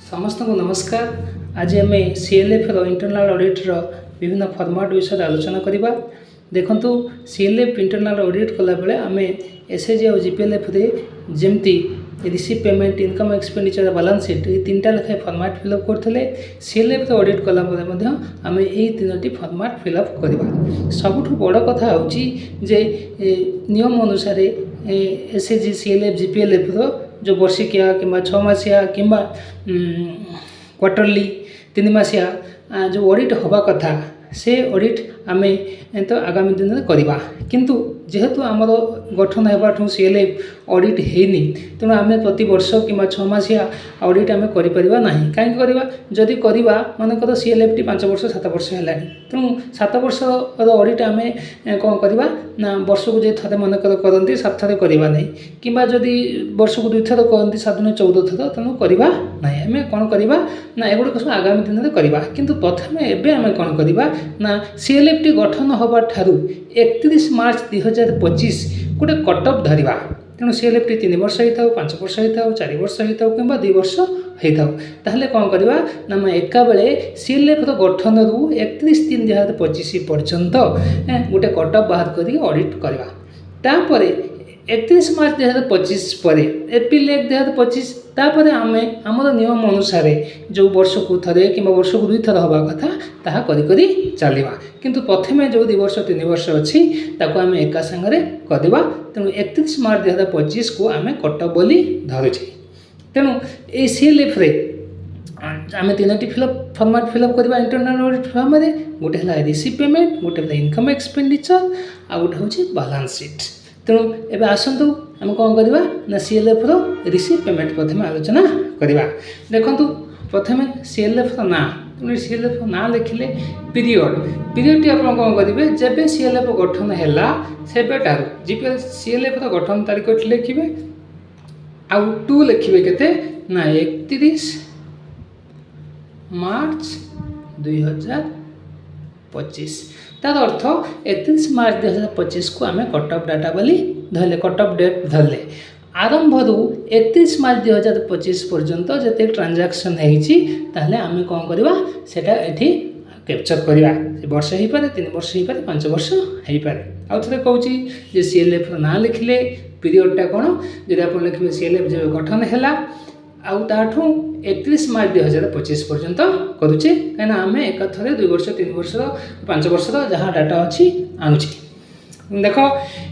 समस्त को नमस्कार। आज आम सीएलएफ इंटरनल ऑडिट विभिन्न फॉर्मेट विषय आलोचना करवा। देखंतु सीएलएफ इंटरनल ऑडिट कला बेले आम एसएजी और जीपीएलएफ रे जेमती receive payment income expenditure balance sheet ये तीनटा लेखाएं फॉर्मेट फिलअप करते सीएलएफ ऑडिट कला आम यही तीनोटी फॉर्मेट फिलअप करवा। सबुठ बड़ कथा होची जे नियम अनुसार एसएजी सीएलएफ जीपीएलएफ जो वर्षिकिया कि 6 मासिया कि क्वार्टरली 3 मासिया जो ऑडिट हवा कथा से ऑडिट आम तो आगामी दिन में करवा। किंतु जेहेतु आमर गठन होगा सीएलएफ ऑडिट होनी तेणु आम प्रति वर्ष कि 6 मासिया ऑडिट आम करें कहीं करवा जदि करवा मानकर सीएलएफ टी 5 वर्ष 7 वर्ष है तेणु 7 वर्ष ऑडिट आम कौन करवा ना वर्ष को जो थे मनकर करती 7 थर करवा नहीं कि वर्ष को 2 थर करती 7 दिन 14 थर तेणु करवा ना आम कौन करवा ना एगुड़ाक सब आगामी दिन में करवा। किंतु प्रथम एवं आम कौन करवा ना सीएलएफ टी गठन हवा ठारू 31 मार्च 2025 गोटे कटअफ धरवा। तेणु सीएलएफ टी 3 वर्ष होता 5 वर्ष होता 4 वर्ष होता कि 2 वर्ष होता ताहले कौन करवा ना एका बेले सीएलएफ गठन रु 31/3/2025 पर्यंत गोटे कटअफ बाहर कर ऑडिट करवा। तापर 31 मार्च 2025 पर एप्रिल 1 2025 तापर आम आमर नियम अनुसार जो वर्ष को थे कि वर्ष को 2 थर हवा कथा ताहा करी चलवा। किंतु प्रथम जो 2 वर्ष 3 वर्ष अच्छी ताको आम एका संगे करवा। तेणु 31 मार्च 2025 को आम कटअफ बोली धरुचे। तेणु ये सीएलएफ रे आम 3टी फिलअप फॉर्मेट फिलअप करवा इंटरनल ऑडिट फॉर्म रे। गोटे है रिसीव पेमेंट, गोटे है इनकम एक्सपेंडिचर, आ गोटे हूँ बैलेंस शीट। तेणु एबे आसतु आम कौन करवा ना सीएलएफ रिसीव पेमेंट प्रथम आलोचना करवा। देखंतु प्रथम सीएलएफ ना तेणु सीएलएफ ना लिखिले पीरियड टी आप कौन करेंगे जब सीएलएफ गठन है सेबेटार जीपीएल सीएलएफ गठन तारीख लिखे आउ 2 लिखे के ना 31 मार्च 2025 तार अर्थ 31 मार्च 2025 को आम कटअफ डाटा बोली धरले कटअफ डेट धरले आरंभ रु 31 मार्च 2025 पर्यंत जिते ट्रांजैक्शन होती आम कौन करवा सेटा एठी कैप्चर करवा। वर्ष हो पारे 3 वर्ष हो पारे 5 वर्ष हो पारे। आउ थे कहूँ सीएलएफ ना लिखिले पीरियडटा कौन जब आप लिखे सीएलएफ जब गठन है आठू 31 मार्च 2025 पर्यंत करुचे कहीं आम एक थरे 2 वर्ष 3 वर्ष 5 वर्ष जहाँ डाटा अच्छी आणुचे। देख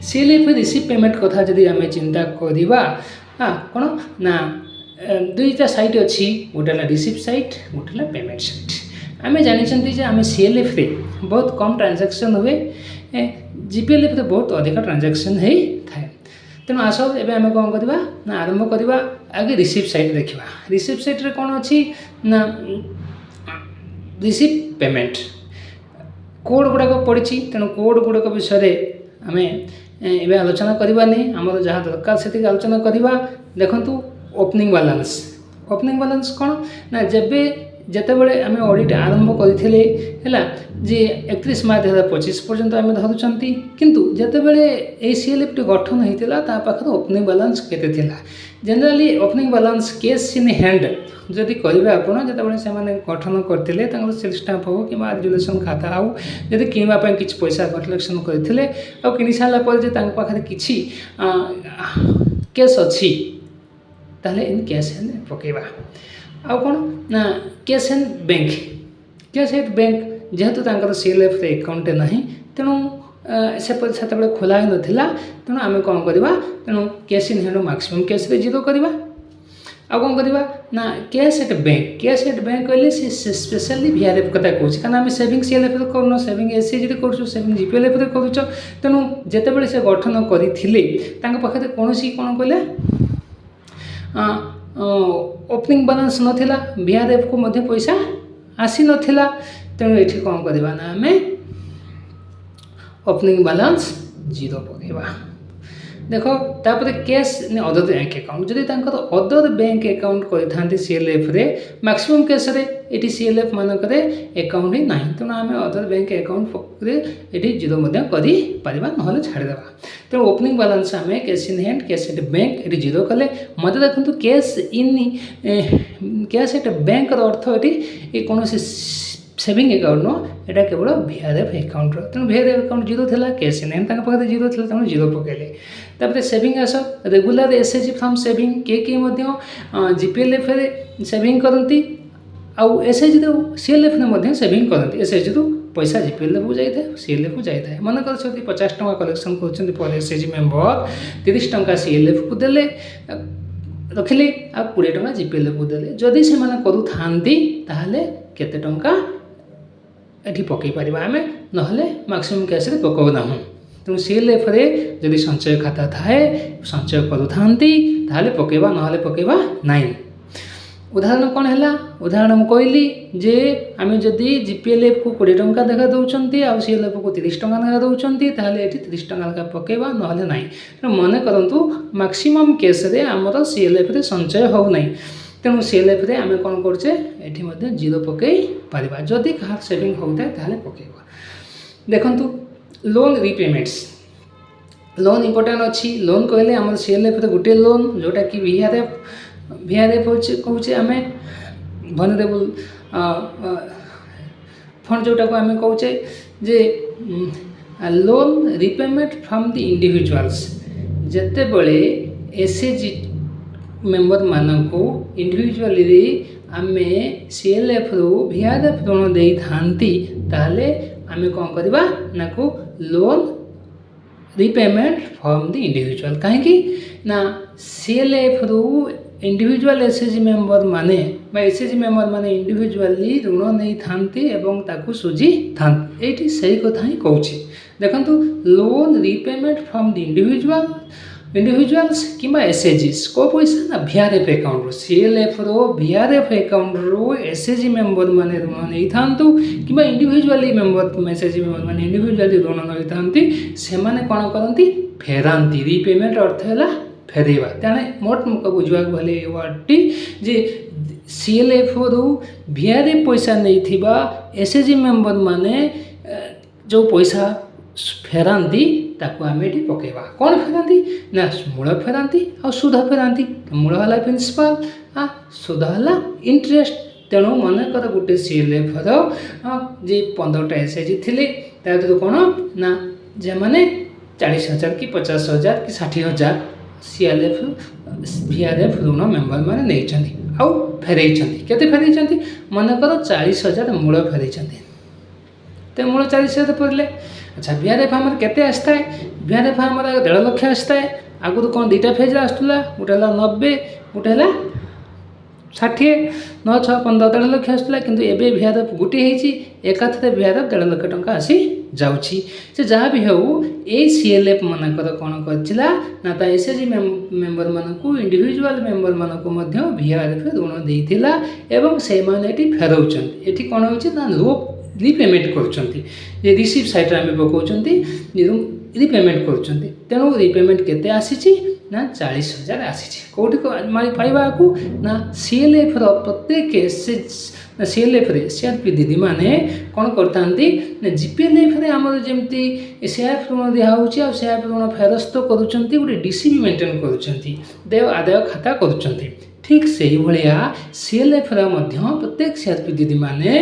सीएलएफ रिसीव पेमेंट कथा जदि आम चिंता करवा कौन ना 2टा साइट अच्छी गोटे रिसीव साइट गोटे पेमेंट साइट। आम जानते आम सीएलएफ रे बहुत कम ट्रांजैक्शन हुए जीपीएलएफ रे बहुत अधिक ट्रांजैक्शन है थाए। तेणु आस एवं आम कौन करवा ना आरंभ करवा आगे रिसीव साइट देखा। रिसीव साइट रे कौन अच्छी ना रिसीव पेमेंट कोड गुड़ाक पड़ी। तेणु कोड गुड़ाक विषय आम एवं आलोचना करवानी आमर जहाँ दरकार से आलोचना करवा। देखंतु ओपनिंग बैलेंस कौन ना जब जितेबाला आम ऑडिट आरंभ करते जे 31 मार्च 2025 पर्यंत आम धरुंच किंतु जितेबाला ये सीएलएफ टी गठन होता पाखे ओपनिंग बैलेंस केते थिला। Generally opening balance case in hand जदि करेंगे आपड़ जितेबाला से गठन करते सेल स्टाम्प हो कि रिजुलेसन खाता हो जदि किणापी किसी पैसा कलेक्शन करते कि सारापर किसी केस अच्छी ताहले इन कैश हैंड पकेबा। आउ कौन ना कैश हैंड बैंक जेहेतु तांकर सीएलएफ अकाउंट ना तेणु से खोला ही नाला तेणु आम कौन करवा तेणु cash in hand maximum cash रे 0 करवा। आ कौन करवा ना कैश एट बैंक कहले से स्पेशली वीआरएफ कथा कहूँ कारण आम सेविंग सीएलएफ कर सेविंग एसएजी कर सेविंग जीपीएलएफ कर तेणु जितेबाला से गठन करते कौन कहले ओपनिंग बैलेंस नाला वीआरएफ को मध्य पैसा आसी नाला। तेणु ये कौन करवा ना आम ओपनिंग बैलेंस 0 पकेबा। देख तापर कैश अदर बैंक अकाउंट जदि अदर बैंक अकाउंट करते सीएलएफ रे मैक्सिमम केस रे ये सीएलएफ मानक अकाउंट ही ना तेणु आम अदर बैंक अकाउंट ये जीरो कर ना छाड़देवा तेणु ओपनिंग बैलेंस आम cash in hand cash at bank ये जीरो कले मत देखो cash in cash at bank अर्थ ये कौन सेविंग अकाउंट नुह यहाँ केवल वीआरएफ अकाउंट तेणु वीआरएफ अकाउंट जीरो था कैश इन हैंड पाखे जीरो था तेणु जीरो पकड़े तापर सेविंग आस रेगुलर एसएचजी फ्रॉम सेविंग किए जीपीएलएफ सेविंग करती आउ एसएचजी तो सीएलएफ ने सेविंग करती एसएचजी तो पैसा जीपीएलएफ को जाए सीएलएफ को जाए मनकर 50 टଙ୍କା कलेक्शन कर एसएचजी मेम्बर 30 टଙ୍କା सीएलएफ को देले रखिले आ 20 टଙ୍କା जीपीएलएफ को देले जदि से करूँ केते टଙ୍କା ये पकई पार आम ना मैक्सिमम कैश पकाऊ ना तेणु सीएलएफ रे जदि संचय खाता थाए संचय करूँ पकेबा ना पकेबा नाई उदाहरण कौन है उदाहरण मुझे कहली जे आम जदि जीपीएलएफ को 20 टଙ୍କା देखा दौरान आउ सीएलएफ को 30 टଙ୍କା देखा दौरान ये 30 टଙ୍କା लेखा पकेबा ना ना तेणु मन करूँ मैक्सिमम केस रे आमर सीएलएफ रे संचय हो ना तेणु सीएलएफ रे आम कौन करचे ये जीरो पकई पार जदि कहाँ सेविंग होता है पकेबा देखु लोन रिपेमेंट्स लोन इम्पोर्टाट अच्छी लोन कहले आम सीएलएफ रे गोटे लोन जोटा कि वीआरएफ कहे आम वनरेबल फंड जोटा को आम कहे जे loan repayment from the individuals जिते बड़े एसएचजी मेंबर मानक इंडिविजुअली आम सीएलएफ रु वीआरएफ ऋण दे थांती ताले आम कौन करवा ना को loan repayment from the individual कहीं ना सीएलएफ रु इंडिविजुअल एसएचजी मेंबर माने एसएचजी मेंबर माने इंडिविजुअली ऋण नहीं थांती एवं ताकू सुझी थांती एठी सही कथा ही कहूची देखंतु loan repayment from the individuals किंबा एसएचजीस को पैसा ना वीआरएफ अकाउंट रो सीएलएफ रो वीआरएफ अकाउंट रो एसएचजी मेंबर माने ऋण नहीं थांतु किंबा इंडिविजुअली मेंबर एसएचजी मेंबर माने इंडिविजुअली ऋण नहीं थांती से माने कोन करंती फेरांती रिपेमेंट अर्थ हैला फेरवा तेणे मोट मुख बुझा गले वर्डटी जे सीएलएफ रु वीआरएफ पैसा नहीं एसएचजी मेंबर माने जो पैसा फेरांती ताकू आम ये पकेबा कौन फेरांती ना मूल फेरांती आ सुध फेरांती मूल है प्रिंसिपल आ सुध है इंटरेस्ट तेणु मनकर गोटे सीएलएफ जी 15टा एसएचजी थे कौन ना जे मैंने 40,000 कि 50,000 कि 60,000 सीएलएफ वीआरएफ ऋण मेंबर मैंने नहीं आउ फेरई केते फेरई मनकर 40,000 मूल फेरई तो मूल 40,000 पड़े अच्छा वीआरएफ आम केते आसता है वीआरएफ आम 1.5 लाख आसता है आगुरी कौन 2टा फेज आसूला गोटे है 90 गोटे है 60 9 6 15 1.5 लाख आसूला किंतु एबे वीआरएफ गोटे होती एकाथरे वीआरएफ 1.5 लाख टंका आसी जाऊँगी से जहाँ भी हो ये सीएलएफ मानकर कौन कर एसएचजी मेंबर मानक इंडिविजुअल मेंबर मानक वीआरएफ ऋण देइथिला एवं से माने फेराउछन एठी कौन होछि ना रिपेमेंट कर रिसीव साइड आम पकाउं रिपेमेंट कर तेणु रिपेमेंट केते आसी ना 40,000 आसी कौटी पाइबा को ना सीएलएफ प्रत्येक सीएलएफ रे सीआरपी दीदी माने कौन करतांती जीपीएलएफ रे आमर जेमती सीआरएफ ऋण दिया होची आ सीआरएफ ऋण फेरस्त करूचंती गोटे डीसीबी मेंटेन करूचंती देव आदाय खाता करूचंती ठीक से ही भाया सीएलएफ प्रत्येक सीआरपी दीदी माने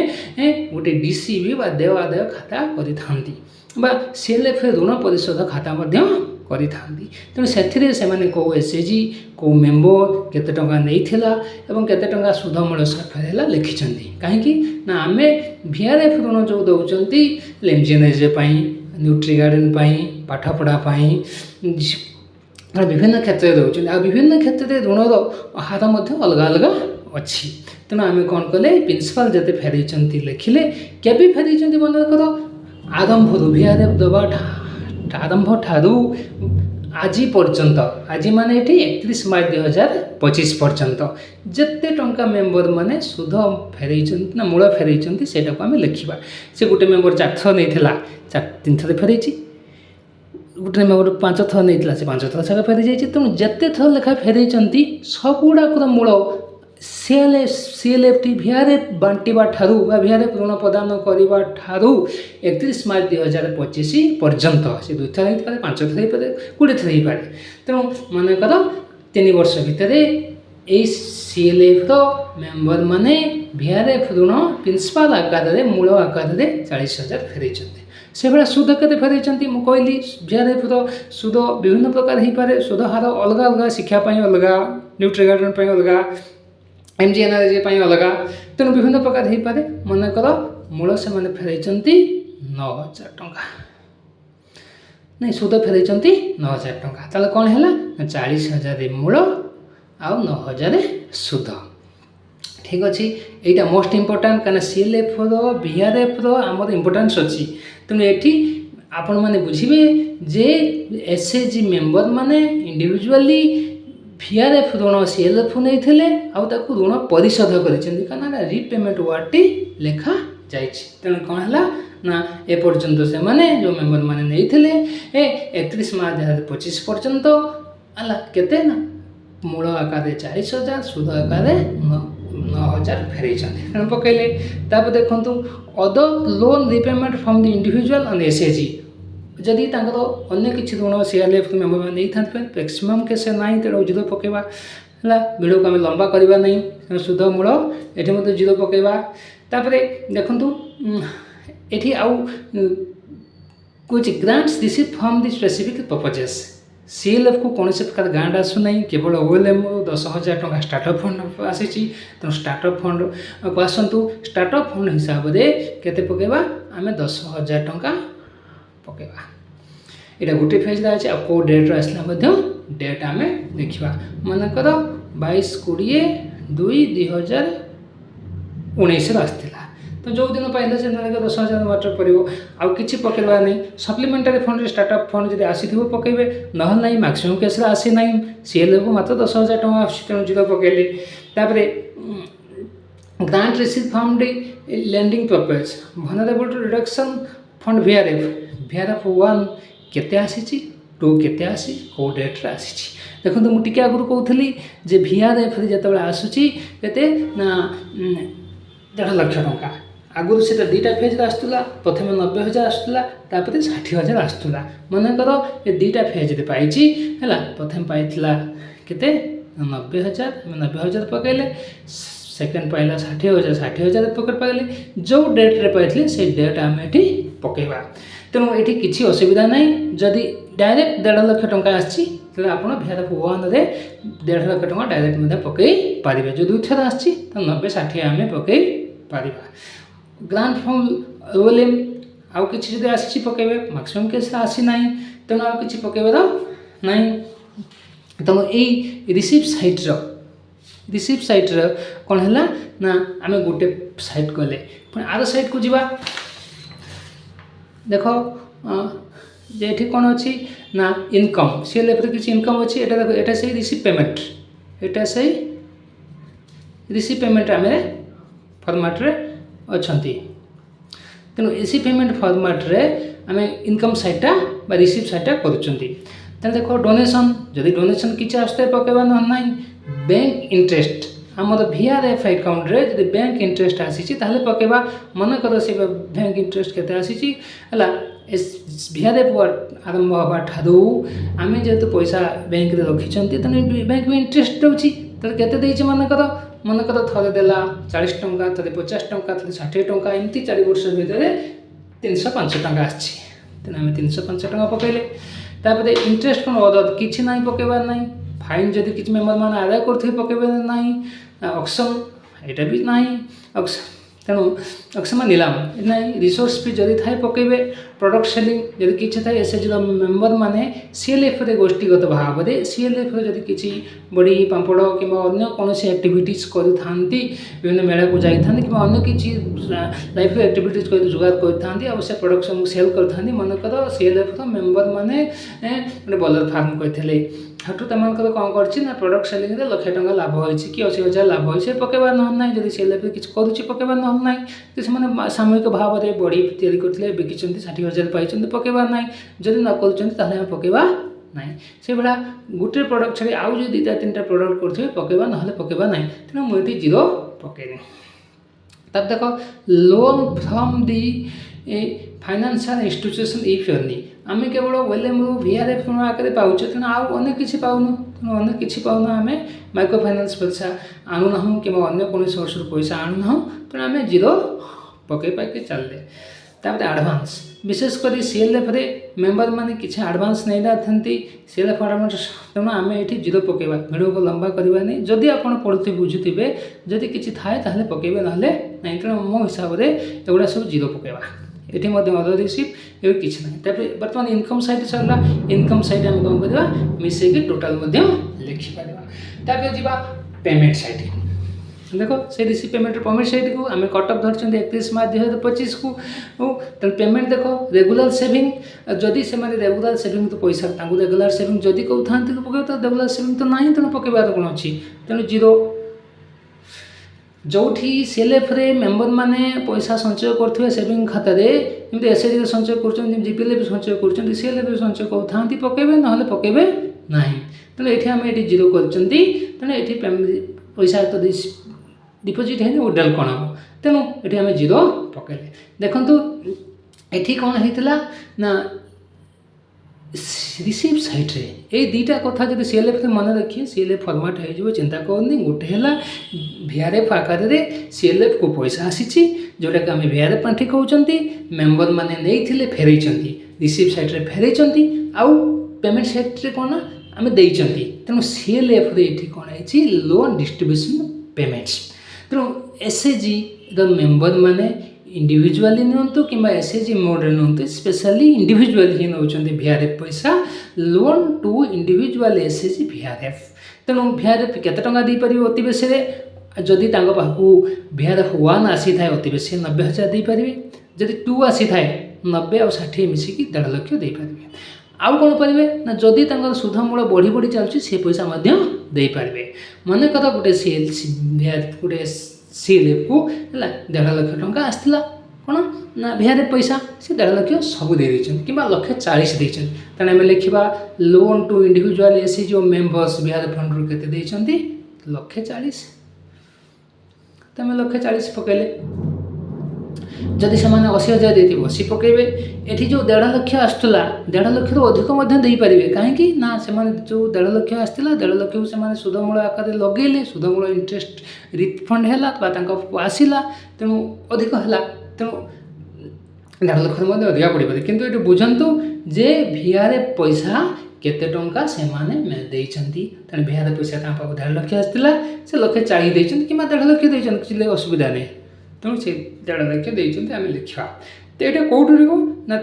गोटे डीसीबी बा देव आदाय खाता करिथांती बा सीएलएफ ऋण परिशोध खाता करि तेणु से कौ एसएचजी कौ मेम्बर केते टंका नहीं एवं केते टंका सुध मूल फेरला लिखिं कहीं ना आम वीआरएफ ऋण जो दौरान लेमजेनेज न्यूट्री गार्डन पाठपढ़ापी विभिन्न क्षेत्र में दौरान आ विभिन्न क्षेत्र में ऋणर हार अलग अलग अच्छी तेणु आम कौन कले प्रिंसिपल जिते फेरई लिखिले केबी फेरई मन कर आरंभ वीआरएफ दबा आरंभ ठारू आज पर्यंत आज माने 31 मार्च 2025 पर्यंत जिते टंका मेंबर माने सुध फेरई ना मूल फेरई से आम लिखा से गोटे मेंबर 4 थर नहीं 3 थर फेरई गोटे मेम्बर 5 थर नहीं से 5 थर सका फेरी जाइए। तेणु जिते थर लेखा फेरई सबुड़ाकर मूल सीएलएफ टी VRF बांटा ठारू VRF ऋण प्रदान करने ठारू 31 मार्च 2025 पर्यंत से 2 थर हो 5 थर हो 20 थर हो पाए। तेणु मनकर 3 वर्ष भितर यही सीएलएफ मेम्बर माने VRF ऋण प्रिंसिपाल आकार में मूल आकार में 40,000 फेरई से भाया सुध के फेरई मुझे कहली VRF सुध विभिन्न प्रकार हो पाए। सुध हार अलग अलग शिक्षापी अलग न्यूट्री गार्डन अलग MGNRG अलग तेणु विभिन्न प्रकार हो पाए। मनकर मूल से फेरई 9,000 टंका नहीं सुध फेरई 9,000 टंका ताले कौन है 40,000 मूल आउ 9,000 सुध। ठीक अच्छे यहाँ मोस्ट इम्पोर्टाट कहीं सीएलएफ VRF आमर इम्पोर्टान्स अच्छी। तेणु ये आपण मैंने बुझे जे SHG मेम्बर माने इंडिविजुअली VRF ऋण सीएलएफ नहीं थे ऋण परिशोध कर रिपेमेंट वार्ड लेखा जाए। तेणु कौन है ना एपर्यंत से माने जो मेम्बर माने नहीं थे 31 मार्च 2025 पर्यंत है केते ना मूल आकार 40,000 सुध आकार 9,000 फेरई तेणु पकड़े। तापर देखु other loan repayment from the individual and SHG जदि अन्य किसी ऋण सीएलएफ मेम्बर मैंने नहीं था मैक्सीम केस ना तेणु 0 पकेबा है। वीडियो को आम लंबा करवा नहीं सुध मूल ये 0 पकेबा। तापर देखु ये आउ कुछ grants receive from the specific purposes CLF को कौन से प्रकार ग्रांट आसूना केवल OLM 10,000 टंका स्टार्टअप फंड आसी तेणु स्टार्टअप फंड को आसतु स्टार्टअप फंड हिसाब से केते पकेबा आम 10,000 टंका पकेबा। यहाँ गोटे फेज अच्छे आ कौ डेट आसला डेट आम देखा मनकर 22/2/2019 आसला तो जो दिन पाइले से 10,000 वाटर पड़ो आउ कि पकेबा नहीं। सप्लीमेंटारी फंड स्टार्टअप फंड जब आसी पकेबे ना ना मैक्सीम केस आसी ना सीएलएफ को मात्र 10,000 टंका आस तेणु 0 पकेले। तापर grant receive from the lending purpose vulnerable reduction fund VRF 1 केते आसी 2 केते आसी कौ डेट्रे आसी देखो मुझे आगुरी कहूली जे VRF जो आसूची केते ना 1.5 लाख टंका आगुरी से 2टा फेज आसूला प्रथम 90,000 आसूला 60,000 आसूला मनकर ये 2टा फेज पाई है। प्रथम पाई केते 90,000 90,000 पकड़े सेकेंड पाइला 60,000 पकड़ पाइले जो डेट्रे पाई से डेट आम ये पकेबा। तेणु ये किसी असुविधा ना जदि डायरेक्ट 1.5 लाख टंका आसी आप VRF 1 रे 1.5 लाख टंका डायरेक्ट पकई पारे जो 2 थर आसी 90-60 आम पकई पार। ग्रांट फ्रॉम OLM आउ कि आसी पकेबे मैक्सीम केस आसी ना तेणु आउ कि पकेबार ना। तेणु यही रिसीव साइट्र कौन है ना आम गोटे साइट गले पुणी आर साइट को जीवा देख ये कौन अच्छी ना इनकम सीएलएफ किसी इनकम अच्छी एटा से रिसीव पेमेंट एटा से रिसीव पेमेंट आम फॉर्मेट रे अच्छी। तेणु एसी पेमेंट फॉर्मेट रे आम इनकम साइटा बा रिसीव साइटा कर देख डोनेशन जदि डोनेशन किसी आसते पकेबा ना बैंक इंटरेस्ट आमर VRF अकाउंट रे जब बैंक इंटरेस्ट आसी पकेबा मनकर से बैंक इंटरेस्ट केते आसी है VRF आरंभ हवा ठारू आम जेहेतु पैसा बैंक रखी तेनाली बैंक में इंटरेस्ट दूसरी केते मनकर थे देला 40 टंका थे 50 टंका थे 60 टंका एमती 4 वर्ष भितर 305 टंका आसी तेना आम 305 टंका पकड़े। तापर इंटरेस्ट कौन अदर किसी ना पकेबार ना फाइन जदि किसी मेम्बर मैंने आदाय करते पकेबे ना ऑक्शन यहाँ भी ना तेणु ऑक्शन में नीलाम ना रिसोर्स भी जदि थाए पकेबे प्रोडक्ट सेलिंग जदि किसी थाए एसएचजी मेम्बर मैंने सीएलएफ रे गोष्ठीगत भाव में सीएलएफ जदि किसी बड़ी पांपड़ कि अन्य कौन एक्टिविटीज करें विभिन्न मेला को जाता कि अन्य किसी लाइफ एक्टिविटीज कर जुगाड़ करते से प्रोडक्शन सेल करते मनकर सीएलएफ मेम्बर मैंने गोटे बलर फार्म करते ହେଠୁ ତୁମମାନଙ୍କର କ'ଣ କରିଛି ନା ପ୍ରଡ଼କ୍ଟ ସେଲିଂରେ 1,00,000 ଲାଭ ହୋଇଛି କି 80,000 ଲାଭ ହୋଇଛି ପକାଇବା ନହେଲେ ନାହିଁ। ଯଦି CLFରେ କିଛି କରୁଛି ପକାଇବା ନହେଲେ ନାହିଁ। ଯଦି ସେମାନେ ସାମୂହିକ ଭାବରେ ବଡ଼ି ତିଆରି କରିଥିଲେ ବିକିଛନ୍ତି 60,000 ପାଇଛନ୍ତି ପକାଇବା ନାହିଁ। ଯଦି ନ କରୁଛନ୍ତି ତାହେଲେ ଆମେ ପକାଇବା ନାହିଁ। ସେଇଭଳିଆ ଗୋଟେ ପ୍ରଡ଼କ୍ଟ ଛାଡ଼ି ଆଉ ଯଦି 2-3ଟା ପ୍ରଡ଼କ୍ଟ କରୁଥିବେ ପକାଇବା ନହେଲେ ପକାଇବା ନାହିଁ। ତେଣୁ ମୁଁ ଏଠି 0 ପକାଇନି। ତାପରେ ଦେଖ loan from the financial institution if अर्नी आम केवल वेलएमरू VRF ऋण आकार पाचे तेणु आउ अनेक किसी पाऊनु तेणु अनेक किसी पाऊना आम माइक्रो फाइनान्स पैसा आणुना कि अन्य कौन सोर्स पैसा आणुना तेणु आम 0 पकई पाके चलते। एडभांस विशेषकर CLF रे मेम्बर मैंने किसी एडभांस नहीं ना CLF एडभांस तेणु आम ये 0 पकईवा भिडियो को लंबा करवा नहीं। जदि आप पढ़ुते बुझुवे जदि किसी थाए ताहले पकईबे नहले नहीं। तेणु मो हिसाब से एगुड़ा सब 0 पकईवा। ये अदर रिसीव ये किसी ना। बर्तमान इनकम साइड सरला इनकम साइड आम कौन करवा मिसेक टोटाल लिखिपर। जावा पेमेंट साइड देख से रिसीव पेमेंट साइड को आम कटअप धरते 31 मार्च 2025 को। तो पेमेंट देख रेगुलर सेविंग जदि से रेगुलर सेविंग तो पैसा रेगुलर सेविंग जदि कहते तो पकड़ तो रेगुलर सेविंग तो ना तेणु पकड़ कौन अच्छी तेणु 0। जो CLF रे मेम्बर मैंने पैसा संचय करेंगे सेविंग खाता जमी SHG संचय कर GPL संचय कर CLF संचय करते पकड़े ना पकड़े ना। तेणु ये आम ये 0 कर तेणु ये पैसा तो डिपोजिट है विड्रॉल कौन हम तेणु ये आम 0 पकड़े। देखु ये कौन होता ना रिसीव साइड रे ये 2टा कथा जब CLF मन रखिए CLF फॉर्मेट हो चिंता करनी। गोटे है VRF आकार रे CLF को पैसा आसी जोटा कि आम VRF पांठि कहते मेम्बर मैंने नहीं फेरई रिसीव साइड रे फेरई आउ पेमेंट साइड रे कौन आम देइचंती। तेणु CLF रे ये कौन है लोन डिस्ट्रीब्यूशन पेमेंट्स। तेणु SHG मेम्बर मैंने इंडिविजुअली नियंतु कि SHG मोड नियंतु स्पेशली इंडिविजुअली ही नौ VRF पैसा loan to individual SHG VRF। तेणु VRF केते टंका दे पारि अति बेसी जदि पाखु VRF 1 आसी थाए अति बेसी 90,000 दे पारिबे। जदि 2 आसी थाए 90 और 60 मिसिकी 1.5 लाख दे पारिबे। आउ कौन पारे ना जदि सुध मूल बढ़ी बढ़ी चलुची से पैसा दे पारे। मन कर गोटे गोटे CLF को 1.5 लाख टंका आसला कौन ना VRF पैसा से 1.5 लाख सब दे कि 1,40,000 देते। तेणु आम लिखा loan to individual SHG members VRF fund के 1,40,000 तो आम 1,40,000 पकड़े। जदि से 80,000 देती 80 पकड़े। ये जो 1.5 लाख आसला 1.5 लाख अधिक दे पारे कहीं ना से जो 1.5 लाख आसला 1.5 लाख से सुधमूल आकार लगेले सुधमूल इंटरेस्ट रिफंड है आसला तेणु अधिक है तेणु 1.5 लाख अधिक पड़ पारे। किंतु ये बुझंतु जे VRF पैसा केते टंका से देइचंती। तेणु VRF पैसा 1.5 लाख आसला से 1,40,000 देइचंती कि 1.5 लाख देइचंती किसी असुविधा नहीं। तेणु से 1.5 लाख देइचंती आम लिखा। तो ये कौट ना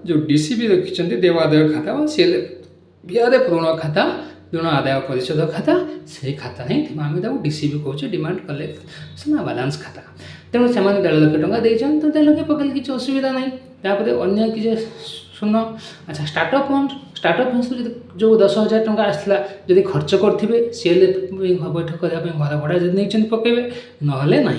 जो DCB रखिंट देवादाय खाता CLF VRF ऋण खाता ऋण आदाय परिशोध खाता से खाता नहीं आम DCB कौच डिमांड कलेक्शन बालांस खाता। तेणु से 1.5 लाख टंका देते तो 1.5 लाख पकड़े किसी असुविधा नहीं। तापर अन्य किसी सुन अच्छा स्टार्टअप फंड जो 10,000 टंका आसला जब खर्च करेंगे CLF बैठक करने घर भड़ा नहीं पकड़े ना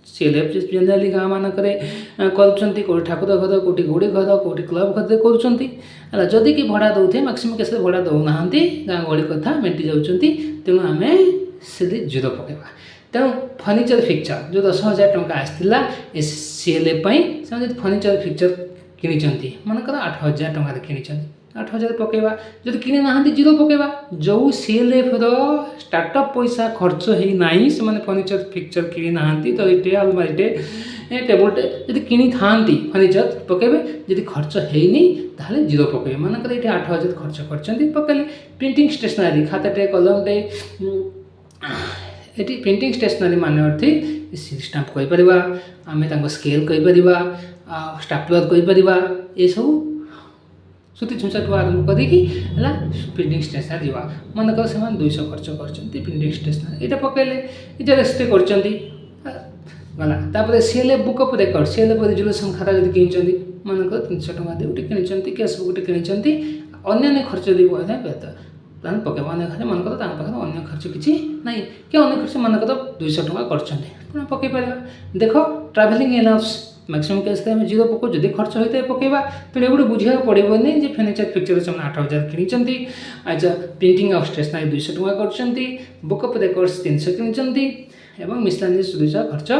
CLF जेनराली गाँव मानक कर ठाकुर घर कौटी घोड़ी घर कौटी क्लब घर कर जदि कि भड़ा दौथे मैक्सिमम केस भड़ा दौना गाँ गहली कथा मेटी जाती। तेणु आम से 0 पकड़ा। तेणु फर्निचर फिक्चर जो 10,000 टंका आसला CLF से फर्निचर फिक्चर किणी मनकर 8,000 टंका किणी 8,000 पकड़ा। जब कि ना 0 पकड़ा। जो CLF स्टार्टअप पैसा खर्च होना से फर्निचर फिक्चर किणी ना तो ये अलमारीटे टेबुल जब किणी था फर्निचर पकड़े जब खर्च होनी ताहले 0 पकड़े। मनकर ये 8,000 खर्च कर पकड़े। प्रिंटिंग स्टेशनरी खाताटे कलमटे ये प्रिंटिंग स्टेशनरी मान अर्थ स्टाम्प कहीपर आम स्केल कहीपर स्टाप्लर कहीपर ये सब सूती छुंचाठू आरम्भ करके प्रिंटिंग स्टेशनरी जावा मनकर से 200 खर्च कर प्रिंटिंग स्टेशनरी ये पकड़े जेरेक्स गला। CLF book of record CLF resolution खाता जब किनी मनकर 300 टंका दे गोटे किनी कैश बुक किनी अन्य खर्च दे ତାହେଲେ ପକାଇବା। ଅନ୍ୟ ଖର୍ଚ୍ଚ ମନେକର ତାଙ୍କ ପାଖରେ ଅନ୍ୟ ଖର୍ଚ୍ଚ କିଛି ନାହିଁ କି ଅନ୍ୟ ଖର୍ଚ୍ଚ ମନେକର 200 ଟଙ୍କା କରିଛନ୍ତି, ତେଣୁ ପକାଇ ପାରିବା। ଦେଖ ଟ୍ରାଭେଲିଂ ଏଲାଉନ୍ସ ମ୍ୟାକ୍ସିମମ୍ କେସ୍ରେ ଆମେ 0 ପକାଉ, ଯଦି ଖର୍ଚ୍ଚ ହୋଇଥାଏ ପକାଇବା। ତେଣୁ ଏଗୁଟେ ବୁଝିବାକୁ ପଡ଼ିବନି ଯେ ଫର୍ଣ୍ଣିଚର ଫିକ୍ସଚର ସେମାନେ 8000 କିଣିଛନ୍ତି, ଆଚ୍ଛା ପ୍ରିଣ୍ଟିଂ ଅଫ୍ ଷ୍ଟେସନାରୀ 200 ଟଙ୍କା କରିଛନ୍ତି, ବୁକ୍ ଅଫ୍ ରେକର୍ଡସ୍ 300 କିଣିଛନ୍ତି ଏବଂ ମିସଲାନିୟସ୍ 200 ଖର୍ଚ୍ଚ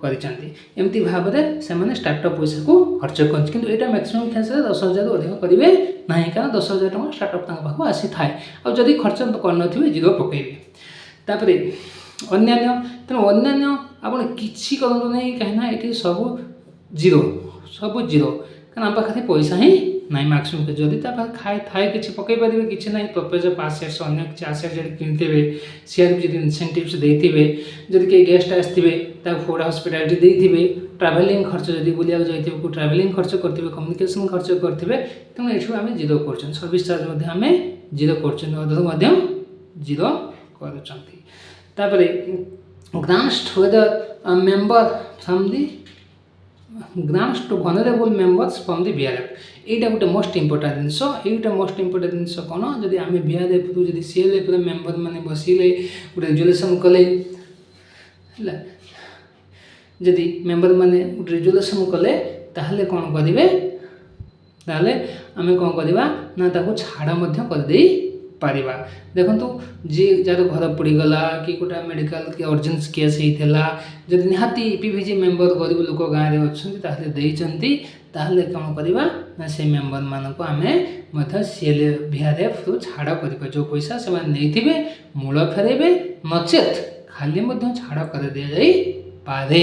କରିଛନ୍ତି। ଏମିତି ଭାବରେ ସେମାନେ ଷ୍ଟାର୍ଟଅପ୍ ପଇସାକୁ ଖର୍ଚ୍ଚ କରନ୍ତି, କିନ୍ତୁ ଏଇଟା ମ୍ୟାକ୍ସିମମ୍ କେସ୍ରେ 10,000ରୁ ଅଧିକ କରିବେ ନାହିଁ, କାରଣ 10,000 ଟଙ୍କା ଷ୍ଟାର୍ଟଅପ୍ ତାଙ୍କ ପାଖକୁ ଆସିଥାଏ। ଆଉ ଯଦି ଖର୍ଚ୍ଚ କରିନଥିବେ 0 ପକାଇବେ। ତାପରେ ଅନ୍ୟାନ୍ୟ, ତେଣୁ ଅନ୍ୟାନ୍ୟ ଆପଣ କିଛି କରନ୍ତୁ ନାହିଁ, କାହିଁକିନା ଏଠି ସବୁ 0, ସବୁ 0, କାରଣ ଆମ ପାଖରେ ପଇସା ହିଁ ନାହିଁ ମ୍ୟାକ୍ସିମମ୍। ଯଦି ତା ପାଖରେ ଥାଏ କିଛି ପକାଇ ପାରିବେ, କିଛି ନାହିଁ। ପର୍ପେଜ୍ ଅଫ୍ ଆସେଟ୍ସ ଅନ୍ୟ କିଛି ଆସେଟ୍ ଯଦି କିଣିଥିବେ, ସିଆର୍ ଯଦି ଇନସେଣ୍ଟିଭ୍ସ ଦେଇଥିବେ, ଯଦି କେହି ଗେଷ୍ଟ ଆସିଥିବେ ତାକୁ ଫୁଡ୍ ହସ୍ପିଟାଲିଟି ଦେଇଥିବେ, ଟ୍ରାଭେଲିଂ ଖର୍ଚ୍ଚ ଯଦି ବୁଲିବାକୁ ଯାଇଥିବେ କେଉଁ ଟ୍ରାଭେଲିଂ ଖର୍ଚ୍ଚ କରିଥିବେ, କମ୍ୟୁନିକେସନ୍ ଖର୍ଚ୍ଚ କରିଥିବେ, ତେଣୁ ଏଠୁ ଆମେ 0 କରୁଛନ୍ତି। ସର୍ଭିସ୍ ଚାର୍ଜ ମଧ୍ୟ ଆମେ 0 କରୁଛନ୍ତି, ଅଧରୁ ମଧ୍ୟ 0 କରୁଛନ୍ତି। ତାପରେ grants to the member from the grants to vulnerable members from the VRF। এইটা ଗୋଟେ ମୋଷ୍ଟ ଇମ୍ପୋର୍ଟାଣ୍ଟ ଜିନିଷ। ଏଇଟା ମୋଷ୍ଟ ଇମ୍ପୋର୍ଟାଣ୍ଟ ଜିନିଷ କ'ଣ, ଯଦି ଆମେ VRFରୁ ଯଦି CLFର ମେମ୍ବର ମାନେ ବସିଲେ ଗୋଟେ ରେଜୁଲେସନ୍ କଲେ ହେଲା, ଯଦି ମେମ୍ବର ମାନେ ଗୋଟେ ରେଜୁଲେସନ୍ କଲେ ତାହେଲେ କ'ଣ କରିବେ, ତାହେଲେ ଆମେ କ'ଣ କରିବା ନା ତାକୁ ଛାଡ଼ ମଧ୍ୟ କରିଦେଇ ପାରିବା। ଦେଖନ୍ତୁ ଯିଏ ଯାହାର ଘର ପୋଡ଼ିଗଲା କି ଗୋଟେ ମେଡ଼ିକାଲ କି ଅର୍ଜେନ୍ସି କେସ୍ ହେଇଥିଲା, ଯଦି ନିହାତି PVG ମେମ୍ବର ଗରିବ ଲୋକ ଗାଁରେ ଅଛନ୍ତି ତାହେଲେ ଦେଇଛନ୍ତି, ତାହେଲେ କ'ଣ କରିବା ନା ସେ ମେମ୍ବରମାନଙ୍କୁ ଆମେ ମଧ୍ୟ VRFରୁ ଛାଡ଼ କରିବା। ଯେଉଁ ପଇସା ସେମାନେ ନେଇଥିବେ ମୂଳ ଫେରାଇବେ, ନଚେତ୍ ଖାଲି ମଧ୍ୟ ଛାଡ଼ କରିଦିଆଯାଇପାରେ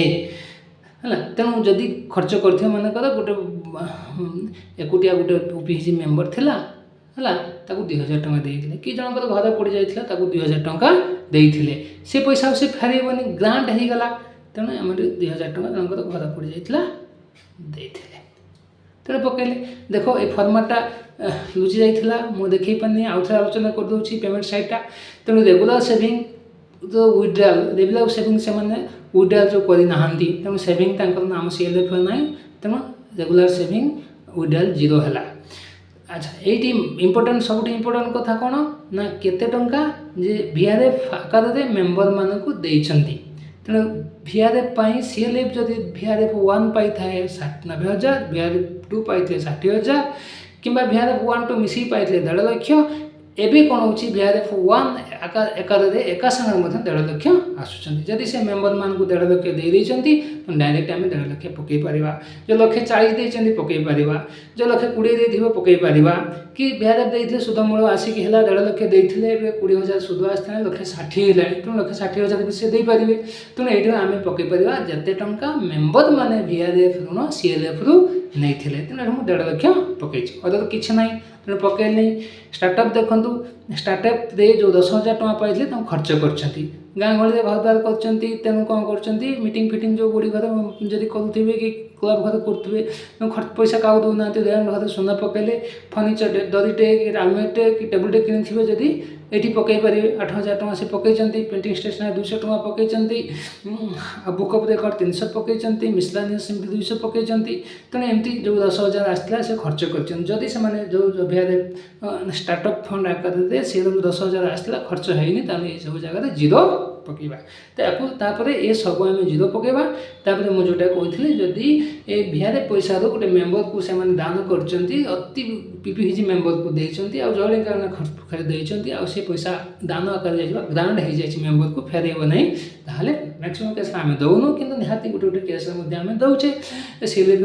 ହେଲା। ତେଣୁ ଯଦି ଖର୍ଚ୍ଚ କରିଥିବେ ମନେକର ଗୋଟେ ଏକୁଟିଆ ଗୋଟେ PVG ମେମ୍ବର ଥିଲା ହେଲା, ତାକୁ 2000 ଟଙ୍କା ଦେଇଥିଲେ, କି ଜଣଙ୍କର ଘର ପୋଡ଼ି ଯାଇଥିଲା ତାକୁ 2000 ଟଙ୍କା ଦେଇଥିଲେ, ସେ ପଇସା ଆଉ ସେ ଫେରାଇବନି, ଗ୍ରାଣ୍ଟ ହେଇଗଲା। ତେଣୁ ଆମର 2000 ଟଙ୍କା ଜଣଙ୍କର ଘର ପୋଡ଼ି ଯାଇଥିଲା ଦେଇଥିଲେ, ତେଣୁ ପକାଇଲେ। ଦେଖ ଏ ଫର୍ମାଟଟା ଲୁଚି ଯାଇଥିଲା, ମୁଁ ଦେଖାଇ ପାରିନି, ଆଉ ଥରେ ଆଲୋଚନା କରିଦେଉଛି ପେମେଣ୍ଟ ସାଇଡ଼୍ଟା। ତେଣୁ regular saving withdrawal, regular saving ସେମାନେ ୱିଡ୍ରାଲ୍ ଯେଉଁ କରିନାହାନ୍ତି, ତେଣୁ ସେଭିଂ ତାଙ୍କର ନାମ CLF ନାହିଁ, ତେଣୁ ରେଗୁଲାର ସେଭିଂ ୱିଡ୍ରାଲ୍ 0 ହେଲା। ଆଚ୍ଛା ଏଇଠି ଇମ୍ପୋର୍ଟାଣ୍ଟ, ସବୁଠୁ ଇମ୍ପୋର୍ଟାଣ୍ଟ କଥା କ'ଣ ନା କେତେ ଟଙ୍କା ଯେ VRF ଆକାରରେ ମେମ୍ବରମାନଙ୍କୁ ଦେଇଛନ୍ତି। ତେଣୁ VRF ପାଇଁ CLF ଯଦି VRF 1 ପାଇଥାଏ 90,000, VRF 2 ପାଇଥିଲେ 60,000, କିମ୍ବା VRF 1 2 ମିଶିକି ପାଇଥିଲେ 1.5 ଲକ୍ଷ। ଏବେ କ'ଣ ହେଉଛି VRF 1 ଏକାରରେ ଏକା ସାଙ୍ଗରେ ମଧ୍ୟ 1.5 ଲକ୍ଷ ଆସୁଛନ୍ତି। ଯଦି ସେ ମେମ୍ବରମାନଙ୍କୁ 1.5 ଲକ୍ଷ ଦେଇଛନ୍ତି ଡାଇରେକ୍ଟ ଆମେ 1.5 ଲକ୍ଷ ପକାଇ ପାରିବା। ଯେଉଁ 140 ଦେଇଛନ୍ତି ପକାଇ ପାରିବା, ଯେଉଁ 120 ଦେଇଥିବ ପକାଇ ପାରିବା, କି VRF ଦେଇଥିଲେ ସୁଧ ମୂଳ ଆସିକି ହେଲା 1.5 ଲକ୍ଷ ଦେଇଥିଲେ, ଏବେ 20,000 ସୁଧ ଆସିଥିଲା 160,000 ହେଲାଣି, ତେଣୁ 160,000 ବି ସେ ଦେଇପାରିବେ। ତେଣୁ ଏଇଠି ଆମେ ପକାଇ ପାରିବା ଯେତେ ଟଙ୍କା ମେମ୍ବର ମାନେ VRF ଋଣ CLFରୁ ନେଇଥିଲେ। ତେଣୁ ଏଠି ମୁଁ 1.5 ଲକ୍ଷ ପକାଇଛି, ଅଦର କିଛି ନାହିଁ, ତେଣୁ ପକାଇଲି। ଷ୍ଟାର୍ଟଅପ୍ ଦେଖନ୍ତୁ, ଷ୍ଟାର୍ଟଅପ୍ରେ ଯେଉଁ 10,000 ଟଙ୍କା ପାଇଥିଲେ ତାଙ୍କୁ ଖର୍ଚ୍ଚ କରିଛନ୍ତି, ଗାଁ ଗହଳିରେ ଘର ଦ୍ୱାର କରିଛନ୍ତି, ତେଣୁ କ'ଣ କରୁଛନ୍ତି ମିଟିଂ ଫିଟିଂ ଯେଉଁ ବୁଢ଼ୀ ଘର ଯଦି କରୁଥିବେ କି କ୍ଲବ୍ ଘର କରୁଥିବେ, ପଇସା କାହାକୁ ଦେଉନାହାନ୍ତି, ଘରେ ସୁନା ପକାଇଲେ, ଫର୍ଣ୍ଣିଚର ଦରିଟେ କି ଆଲମିରାଟେ କି ଟେବୁଲଟେ କିଣିଥିବେ ଯଦି ଏଠି ପକାଇ ପାରିବେ। 8,000 ଟଙ୍କା ସେ ପକାଇଛନ୍ତି, ପ୍ରିଣ୍ଟିଂ ଷ୍ଟେସନାରୀ 200 ଟଙ୍କା ପକାଇଛନ୍ତି, ଆଉ ବୁକ୍ ଅଫ୍ ରେକର୍ଡ 300 ପକାଇଛନ୍ତି, ମିସଲାନିୟସ୍ ସେମିତି 200 ପକାଇଛନ୍ତି। ତେଣୁ ଏମିତି ଯେଉଁ 10,000 ଆସିଥିଲା ସେ ଖର୍ଚ୍ଚ କରିଛନ୍ତି। ଯଦି ସେମାନେ ଯେଉଁ VRF ଷ୍ଟାର୍ଟଅପ୍ ଫଣ୍ଡ ଆକାରରେ ସେ 10,000 ଆସିଥିଲା ଖର୍ଚ୍ଚ ହେଇନି, ତାହେଲେ ଏସବୁ ଜାଗାରେ 0 ପକାଇବା। ତାପରେ ଏସବୁ ଆମେ 0 ପକାଇବା। ତାପରେ ମୁଁ ଯେଉଁଟା କହିଥିଲି, ଯଦି ଏ VRF ପଇସାରୁ ଗୋଟେ ମେମ୍ବରକୁ ସେମାନେ ଦାନ କରିଛନ୍ତି, ଅତି PVG ମେମ୍ବରକୁ ଦେଇଛନ୍ତି, ଆଉ ଜଳୀକରଣ ଖର୍ଚ୍ଚ ଦେଇଛନ୍ତି, ଆଉ ସେ ପଇସା ଦାନ ଆକାରରେ ଯାଇଥିବା ଗ୍ରାଣ୍ଟ ହେଇଯାଇଛି ମେମ୍ବରକୁ, ଫେରାଇବ ନାହିଁ, ତାହେଲେ ମ୍ୟାକ୍ସିମମ୍ କେସ୍ରେ ଆମେ ଦେଉନୁ, କିନ୍ତୁ ନିହାତି ଗୋଟେ ଗୋଟେ କେସ୍ରେ ମଧ୍ୟ ଆମେ ଦେଉଛେ। CLF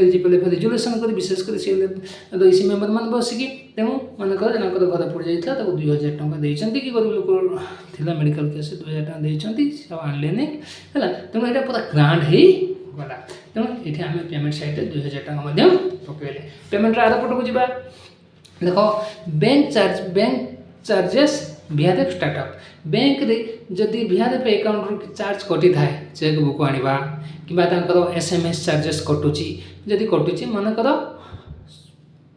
ରେଜୁଲେସନ୍ କରି, ବିଶେଷ କରି CLF ଦେଇଛି ମେମ୍ବରମାନେ ବସିକି। ତେଣୁ ମନେକର ଜଣଙ୍କର ଘର ପୋଡ଼ି ଯାଇଥିଲା, ତାକୁ 2,000 ଟଙ୍କା ଦେଇଛନ୍ତି, କି ଗରିବ ଲୋକ ଥିଲା ମେଡ଼ିକାଲ କେସ୍ 2,000 ଟଙ୍କା ଦେଇଛନ୍ତି, ସେ ଆଉ ଆଣିଲେନି ହେଲା। ତେଣୁ ଏଇଟା ପୁରା ଗ୍ରାଣ୍ଟ ହେଇଗଲା। ତେଣୁ ଏଠି ଆମେ ପେମେଣ୍ଟ ସାଇଡ଼୍ରେ 2,000 ଟଙ୍କା ମଧ୍ୟ ପକାଇଲେ। ପେମେଣ୍ଟର ଆର ପଟକୁ ଯିବା। ଦେଖ ବ୍ୟାଙ୍କ ଚାର୍ଜେସ୍ VRF ଷ୍ଟାର୍ଟଅପ୍। ବ୍ୟାଙ୍କରେ ଯଦି VRF ଆକାଉଣ୍ଟରୁ ଚାର୍ଜ କଟିଥାଏ, ଚେକ୍ ବୁକ୍ ଆଣିବା କିମ୍ବା ତାଙ୍କର SMS ଚାର୍ଜେସ୍ କଟୁଛି, ଯଦି କଟୁଛି ମନେକର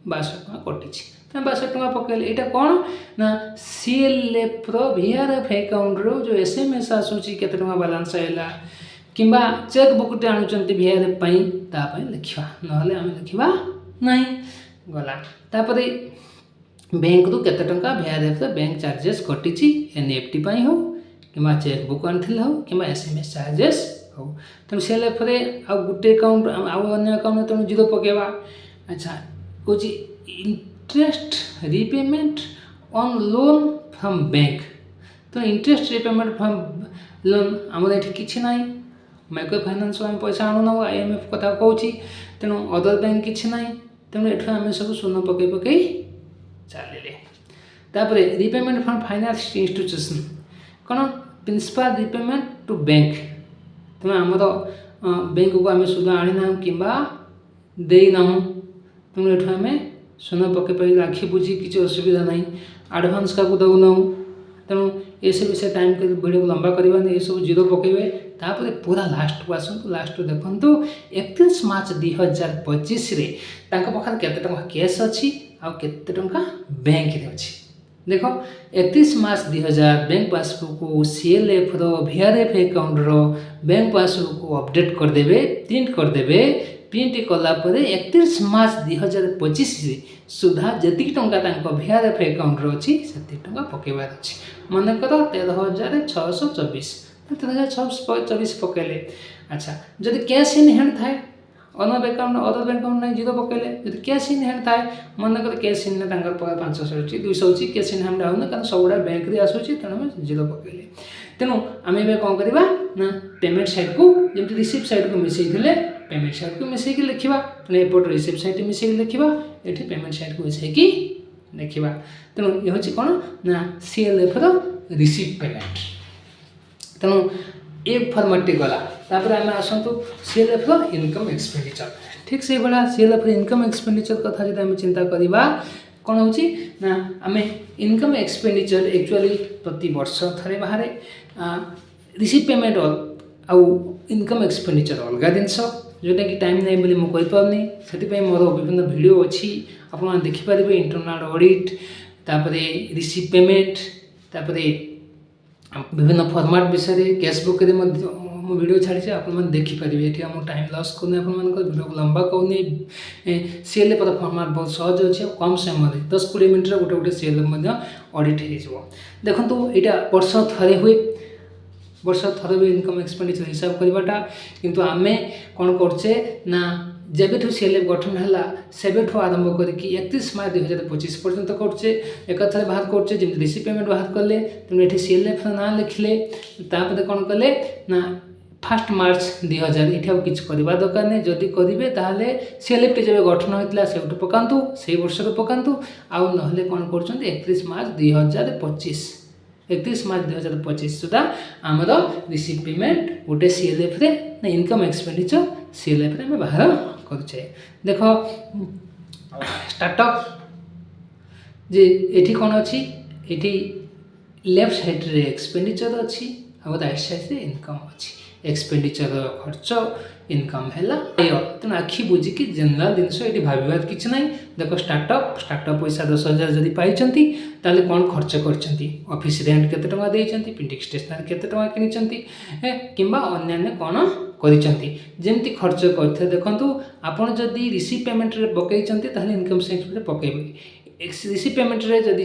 1200 ଟଙ୍କା କଟିଛି, ତେଣୁ 1200 ଟଙ୍କା ପକାଇଲେ। ଏଇଟା କ'ଣ ନା CLFର VRF ଆକାଉଣ୍ଟରୁ ଯେଉଁ SMS ଆସୁଛି କେତେ ଟଙ୍କା ବାଲାନ୍ସ ହେଲା, କିମ୍ବା ଚେକ୍ ବୁକ୍ଟେ ଆଣୁଛନ୍ତି VRF ପାଇଁ, ତା ପାଇଁ ଲେଖିବା, ନହେଲେ ଆମେ ଲେଖିବା ନାହିଁ। ଗଲା। ତାପରେ बैंक रु केते टंका VRF बैंक चार्जेस कटिची एनईएफटी पाई हो कि चेकबुक आनी हो कि SMS चार्जेस हो। तेणु CLF रे आ गोटे अकाउंट आउ अन्य अकाउंट तेणु जीरो पकेबा। अच्छा कौन interest repayment on loan from bank. तो इंटरेस्ट रिपेमेंट फ्रॉम लोन आमर ये किसी ना माइक्रो फाइनान्स आम पैसा आणुना IMF कथा कहूँ तेणु अदर बैंक किसी ना तेणु ये आम सब शून्य पकई पकई चलिए। तापर रिपेमेंट फ्रॉम फाइनान्स इंस्टीट्यूशन कौन प्रिंसिपल रिपेमेंट टू बैंक। तेणु आमर बैंक को आम सुध आनीना कि देना तेणु ये आम शून्य पकई पकई आखि बुझी किसी असुविधा ना आडभांस क्या दौना तेणु ये सब विषय टाइम कर वीडियो लंबा करवानी ये सब जीरो पकेबे। तापर पूरा लास्ट को आसतु लास्ट देखु 31 मार्च 2025 रे तांको पाखर केते टंका कैश अच्छी आउ केते टंका बैंक रे अच्छी। देख 31 मार्च 2000 बैंक पासबुक को CLF रो VRF अकाउंट रो बैंक पासबुक को अपडेट करदेवे प्रिंट करदेवे। प्रिंट कलापर 31 मार्च 2025 सुधा जी टंका VRF अकाउंट अच्छी से टंका पकेबार अच्छी। मनकर 13,624 13,624 पकेले। अच्छा जदि कैश इन हैंड थाए अदर अकाउंट ना जीरो पकेले। जब कैश इन हैंड थाए मनकर कैश इन 500 अच्छी 200 अच्छी कैश इन हैंड आउन कारण सब बैंक रे आसूची तेणु जीरो पकेले। तेणु आम ए कौन करवा ना पेमेंट साइड को जमी रिसीप्ट साइड को मिसई पेमेंट साइड को मिसई लिखा एपट रिसीप्ट साइड मिसई लिखा ये पेमेंट साइड को मिसई लिखा। तेणु ये हूँ कौन ना CLF रो रिसीप्ट पेमेंट। तेणु एक फर्माटी गला तापर आम आसतु CLF रो इनकम एक्सपेंडिचर। ठीक से भाया CLF रो इनकम एक्सपेंडिचर कथा जो आम चिंता करवा कौन हो ना आम इनकम एक्सपेंडिचर एक्चुअली प्रति वर्ष थे बाहर रिसीव पेमेंट आउ इनकम एक्सपेंडिचर अलग जिनस जोटा कि टाइम नहीं बोली मुझे से मोर विभिन्न वीडियो अच्छी आप देखिपारे इंटरनल ऑडिट तापर रिसीव पेमेंट तापर विभिन्न फॉर्मेट विषय कैशबुक वीडियो छाड़ी आप देखिपारे ये आम टाइम लॉस करनी वीडियो को लंबा करनी। CLF फॉर्मेट बहुत सहज अच्छे कम समय 10-20 मिनट गोटे गोटे CLF ऑडिट हो। देखो यहाँ वर्ष थे हुए वर्ष थे भी इनकम एक्सपेंडिचर हिसाब करवाटा किंतु आम कौन करचे ना जेबेठू CLF गठन है सेबेठू आरंभ करके 31 मार्च 2025 पर्यंत करचे एक बाहर करचे जमी रिसीव पेमेंट बाहर कले तेणु ये CLF ना लिखले तापर कौन कले ना 1 मार्च 2000 ये किसी करवा दरकार नहीं जदि करेंगे ताहले CLF जब गठन होता से पकातु से वर्ष पकातु आउ ना कौन कर 31 मार्च 2025 31 मार्च 2025 सुधा आमर रिसीव पेमेंट गोटे CLF रे ना इनकम एक्सपेंडिचर CLF रे बाहर करुचे। देख स्टार्टअप जे एठी कौन अच्छी ये लेफ्ट साइड रे एक्सपेंडिचर अच्छी और राइट साइड रे इनकम अच्छी। एक्सपेंडिचर खर्च इनकम है तेणु आखि बुझिकी जनरल जिनस ये भावार कि ना। देख स्टार्टअप पैसा 10,000 जदि पाई ताले कौन खर्च कर ऑफिस रेंट केते टंका देइचंती प्रिंटिंग स्टेशनरी केते टंका किनिचंती किंबा अन्य कौन करमती खर्च करते देखु आपड़ जदि रिसीव पेमेंट रे पकईचंती ताले इनकम टैक्स रे पकेबे। रिसीव पेमेंट रे जदि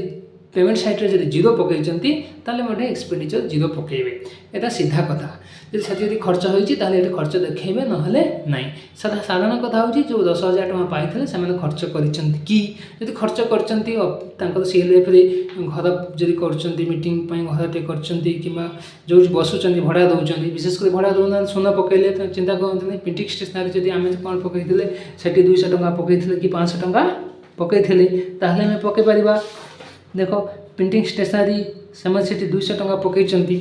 पेमेंट साइट रे जदि जीरो पकईचंती ताले मोटे एक्सपेंडिचर जीरो पकेबे एटा सीधा कथा। जदि खर्च होइछि ताले ये खर्च देखेबे नहले नाई। साधारण कथा होछि जो 10,000 टका पाइथिले सेमाने खर्च करिसंती कि जदि खर्च करचंती तांकर CLF रे घर जदि करचंती मीटिंग पई घर टे करचंती किबा जो बसुचंती भड़ा दउचंती विशेष कर भड़ा दउना सोना पकेले तो चिंता करंती प्रिंटिंग स्टेशनरी जदि आमे कोन पकईथिले सेठी 200 टका पकईथिले कि 500 टका पकईथिले ताहले हमें पकई परिबा। देखो प्रिंटिंग स्टेशनरी समय से 200 टका पकईचंती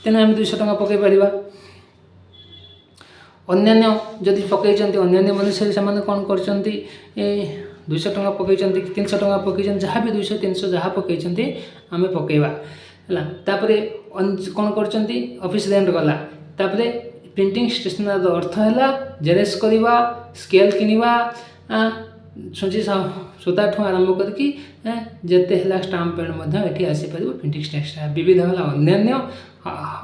तेना आम 200 टका पकई परिबा। अन्यान्य जदि पकईचंती अन्यान्य मनुष्य से कौन करचंती 200 टका पकईचंती 300 टका पकईचंती जहाँ भी 200-300 जहाँ पकईचंती आम पकईबा है। तापर कौन करचंती ऑफिस रेंट गला तापर प्रिंटिंग स्टेशनरी अर्थ है जेरेक्स करवा स्केल किनिबा छुंची सूता ठूँ आरंभ करके जिते है स्टाम्प पैड ये आसीपर प्रिंटिंग स्टेशनरी विविध है अन्य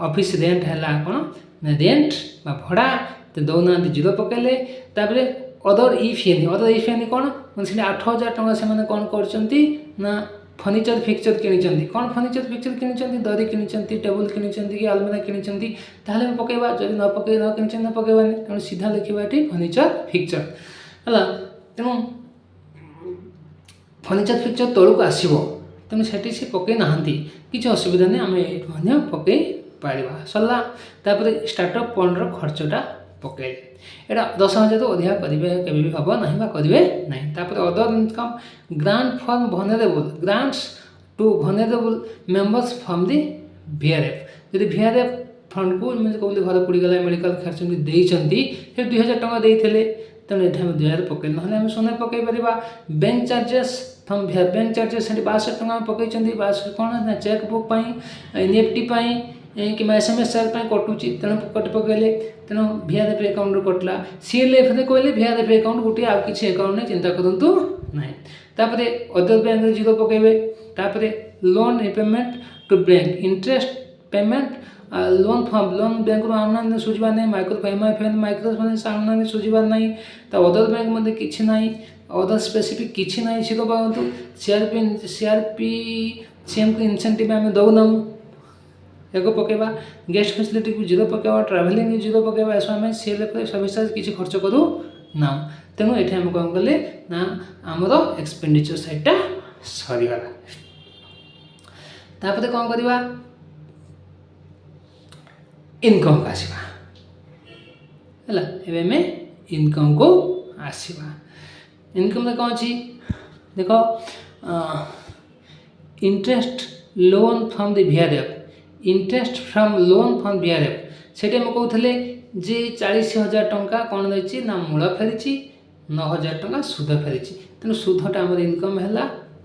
ऑफिस रेंट है कौन रेंट भड़ा तो दौना जीरो पकेले। तापर अदर इफेनी कौन से 8,000 टका से कौन कर फर्निचर फिक्चर किनी कौन फर्निचर फिक्चर किनी दरी किनी टेबुल किनी कि आलमीरा किनी ताहले हम पकेबा जदि न पके न किनी न पकेबानी तेणु सीधा लिखा ये फर्निचर फिक्चर है तेणु फर्निचर फिक्चर तौक आसो तेणु से पकई ना किसी असुविधा नहीं आम पकई पार सरला स्टार्टअप फंड खर्चटा पकड़े यहाँ 10,000 तो अधिक करेंगे केवे भी हम ना करेंगे ना other income grant for vulnerable grants to vulnerable members from the VRF यदि VRF फंड को कहते घर पोड़गला मेडिकल खर्च देते फिर 2,000 टଙ୍କା देते तेणु ये 2,000 पकड़े ना आम शून्य पकई पार bank charges from bank charges 62 टଙ୍କା पकई 62 कौन चेकबुक NFT कि SMS चार्ज कटुची तेणु कट पकड़े तेणु VRF अकाउंट कटला CLF कहले VRF अकाउंट गोटे आउ कि अकाउंट नहीं चिंता करूँ ना अदर बैंक जीरो पकड़े loan repayment to bank interest payment loan from loan bank आना सुझा नहीं माइक्रो फाइनान्स माइक्रो फाइनान्स आना सुझा नहीं अदर बैंक मध्य किसी ना अदर स्पेसिफिक किसी ना जीरो पातु CRP CM को इनसेंटिव आम दौना एक पकेबा गेस्ट फैसिलिटी को जीरो पकेबा ट्रावेलिंग जीरो पकेबा ऐसा आम CLF सर्विसेज किसी खर्च करूँ ना तेणु ये आम कौन कले ना आमर एक्सपेंडिचर साइडटा सरीगला तापर कौन करवा इनकम को आसवा है एवं इनकम को आसवा इनकम कौन अच्छी देख interest loan from the VRF interest from loan from VRF से कहते जे 40,000 टंका कौन रही ना मूल फेरी 9,000 टंका सुध फेरी तेणु सुधटा आम इनकम है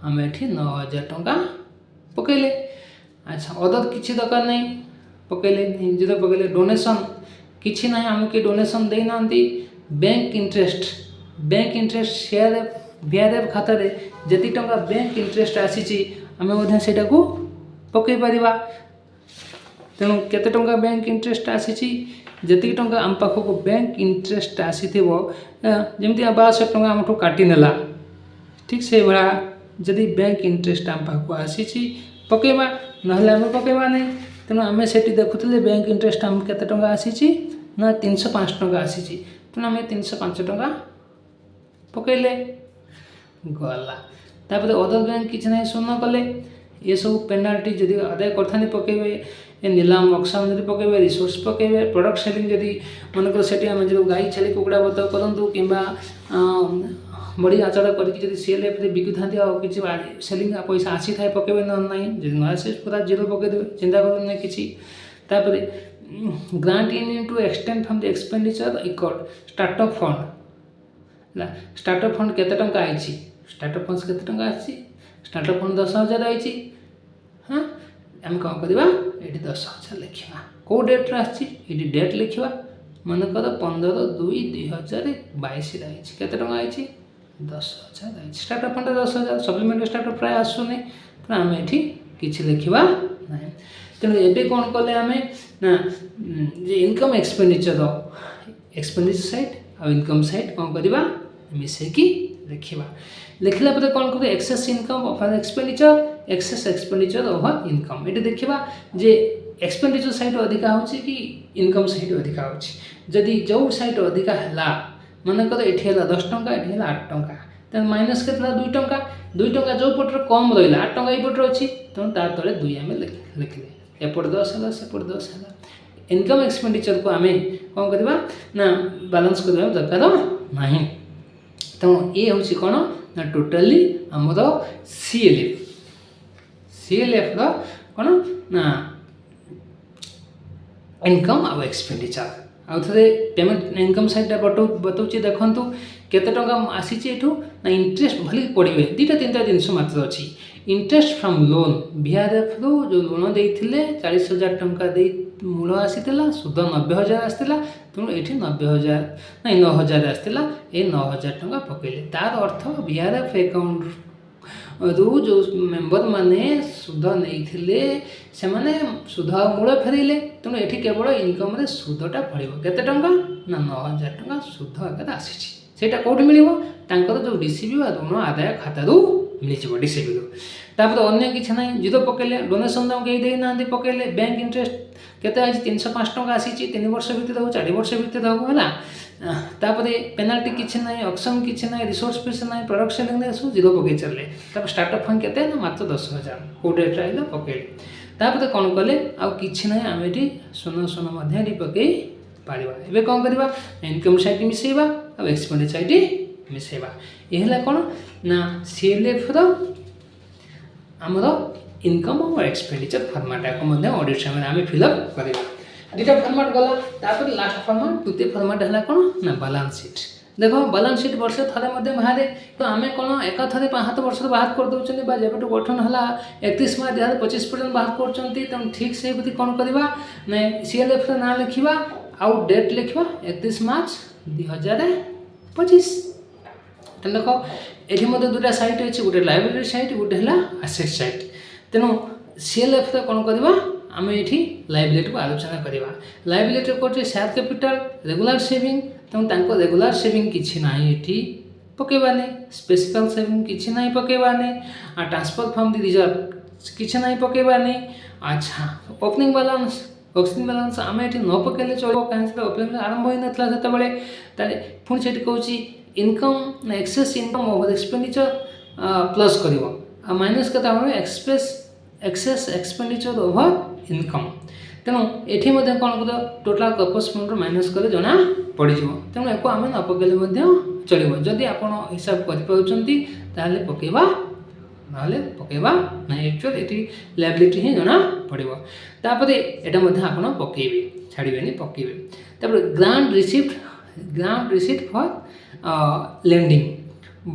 आम ये 9,000 टंका पकड़े अच्छा अदर किसी दरकार नहीं पकड़े जीरो पकड़े डोनेशन किसी ना आम कि डोनेशन देना बैंक इंटरेस्ट VRF खाता जी टंका बैंक इंटरेस्ट आसी आम से पकई पार तेणु केते टंका बैंक इंटरेस्ट आसी जी टंका आम पाखक बैंक इंटरेस्ट आसी जमी 1200 टंका आमठू काटी नेला ठीक से भाया जदि बैंक इंटरेस्ट आम पाखक आसी पकेबा ना आम पकेबा नहीं तेणु आम से देखुले बैंक इंटरेस्ट आम केते टंका आसी ना 305 टंका आसी तेणु आम 305 टंका पकड़े गला अदर बैंक किसी ना शून्य कले ये सब पेनाल्टी जदि आदाय करते पकेबे नीलाम अक्साम जब पकेबे रिसोर्स पकेबे प्रोडक्ट सेलिंग जदि मनकर से आम जो गाई छेली कुकुड़ा बत करूँ कि बड़ी आचड़ करके CLF बिकु था किसी सेलिंग पैसा आसी था पकेबे ना जब न आसे पूरा जीरो पकईदे चिंता करूँ किसी grant in to extend from the expenditure equal startup fund startup fund केते टंका आई स्टार्टअप फंड केते टंका आसी स्टार्टअप फंड 10,000 आई हाँ आम कौन करवा ये 10,000 लिखा कौ डेट्रे आसी डेट लिखा मनकर 15/2/2022 केते टंका आई 10,000 आई स्टार्टअप फंड 10,000 सप्लीमेंट स्टार्टअप प्राय आसुनी तेणु आम ये किसी लिखा ना तेणु एबे कौन कले आम ना इनकम एक्सपेंडिचर साइड आ इनकम साइड कौन करवा मिसेकी लिखला कौन कर excess income of expenditure of income ये देखा जे एक्सपेंडिचर साइड अधिका हो कि इनकम साइड अधिका हो जदि जो साइड अधिका है मनकर ये 10 टंका ये 8 टंका तेना माइनस के 2 टंका जो पटर कम रहा 8 टंका ये अच्छी तेणु ता तले 2 आम लिखले एपट 10 है सेपट 10 है इनकम एक्सपेंडिचर को आम कौन करवा ना बैलेंस करवा दरकार ना तेणु ये हूँ कौन ना टोटाली आमर CLF कौन ना इनकम आ एक्सपेंडिचर आउ थे पेमेंट इनकम साइड बताऊँ देखूँ केते टंका आसी ना इंटरेस्ट भले पड़े 2-3टा जिनस मात्र अच्छी इंटरेस्ट फ्रॉम लोन VRF रू जो लोन देते 40,000 टंका दे मूल आसीला सुध 90,000 आसाला तेणु ये 90,000 ना 9,000 आसाला ये 9,000 टंका पकड़े तार अर्थ VRF अकाउंट रू जो मेंबर माने सुध नहीं से सुध मूल फेरले तेणु ये केवल इनकम सुधटा फल केते टंका ना 9,000 टंका सुध आकार आसी से कौट मिल जो डीसीबी ऋण आदाय खातारू मिल डिसेबल तापर अन्य किसी ना जीरो पकड़े डोनेसन कहीं देना पकड़े बैंक इंटरेस्ट केते 305 टंका आसी 3 वर्ष भितर हो 4 वर्ष भितर हो है तापर पेनाल्टी किसी ना ऑक्शन किसी ना रिसोर्स फीस ना प्रोडक्ट सेलिंग सब जीरो पकई चलले स्टार्टअप फंड केते ना मात्र 10,000 को डेट आइल पकड़े तापर कौन कले आउ कि ना आम ये सुन पकई पार ए कौन करवा इनकम साइड मिसेवा आ एक्सपेंडिचर साइड मिसेवा ये कौन ना सीएलएफ आमर इनकम और एक्सपेंडिचर फर्माट या ऑडिट समय आम फिलअप करवा दुटा फर्माट गला तापर लास्ट फर्माट तृतीय फर्माट है कौन ना बैलेंस शीट देख बैलेंस शीट वर्ष थे बाहर तो आम कौन एक थे 5 वर्ष बाहर कर दौरान जब गठन है 31 मार्च 2025 पर्यटन बाहर कर तेणु ठीक से कौन करवा ना सीएलएफ ना लिखा आउ डेट लिखा 31 मार्च 2025 देख ये दुटा साइट अच्छी गोटे लाइब्रेरी साइट गोटे है आसेट साइट तेणु सीएलएफ कौन करवा आम ये लाइबिलिटी को आलोचना करवा लाइबिलिटी कौटे शेयर कैपिटल रेगुलर सेविंग तेणु रेगुलर सेविंग किसी ना ये पकेबानी स्पेसिफिक सेविंग किसी ना पकेबानी ट्रांसफर फ्रॉम द रिजर्व किसी ना पकेबानी अच्छा ओपनिंग बैलेंस आम ये न पकेले चलो कहीं ओपनिंग आरंभ हो नाला से पुणी से कौच income excess income over expenditure plus कर माइनस के एक्सेस एक्सपेंडिचर ओवर इनकम तेणु ये कौन कर टोटाल कर्पस फंड माइनस कर जना पड़ तेणु एक आम न पकेले चलो जदि आप हिसाब कर पकेबा ना पकेबा ना एक्चुअल ये लायबिलिटी ही जना पड़ो तापर यहाँ आप पकेबे छाड़े पकेबे तापर grant receipt for lending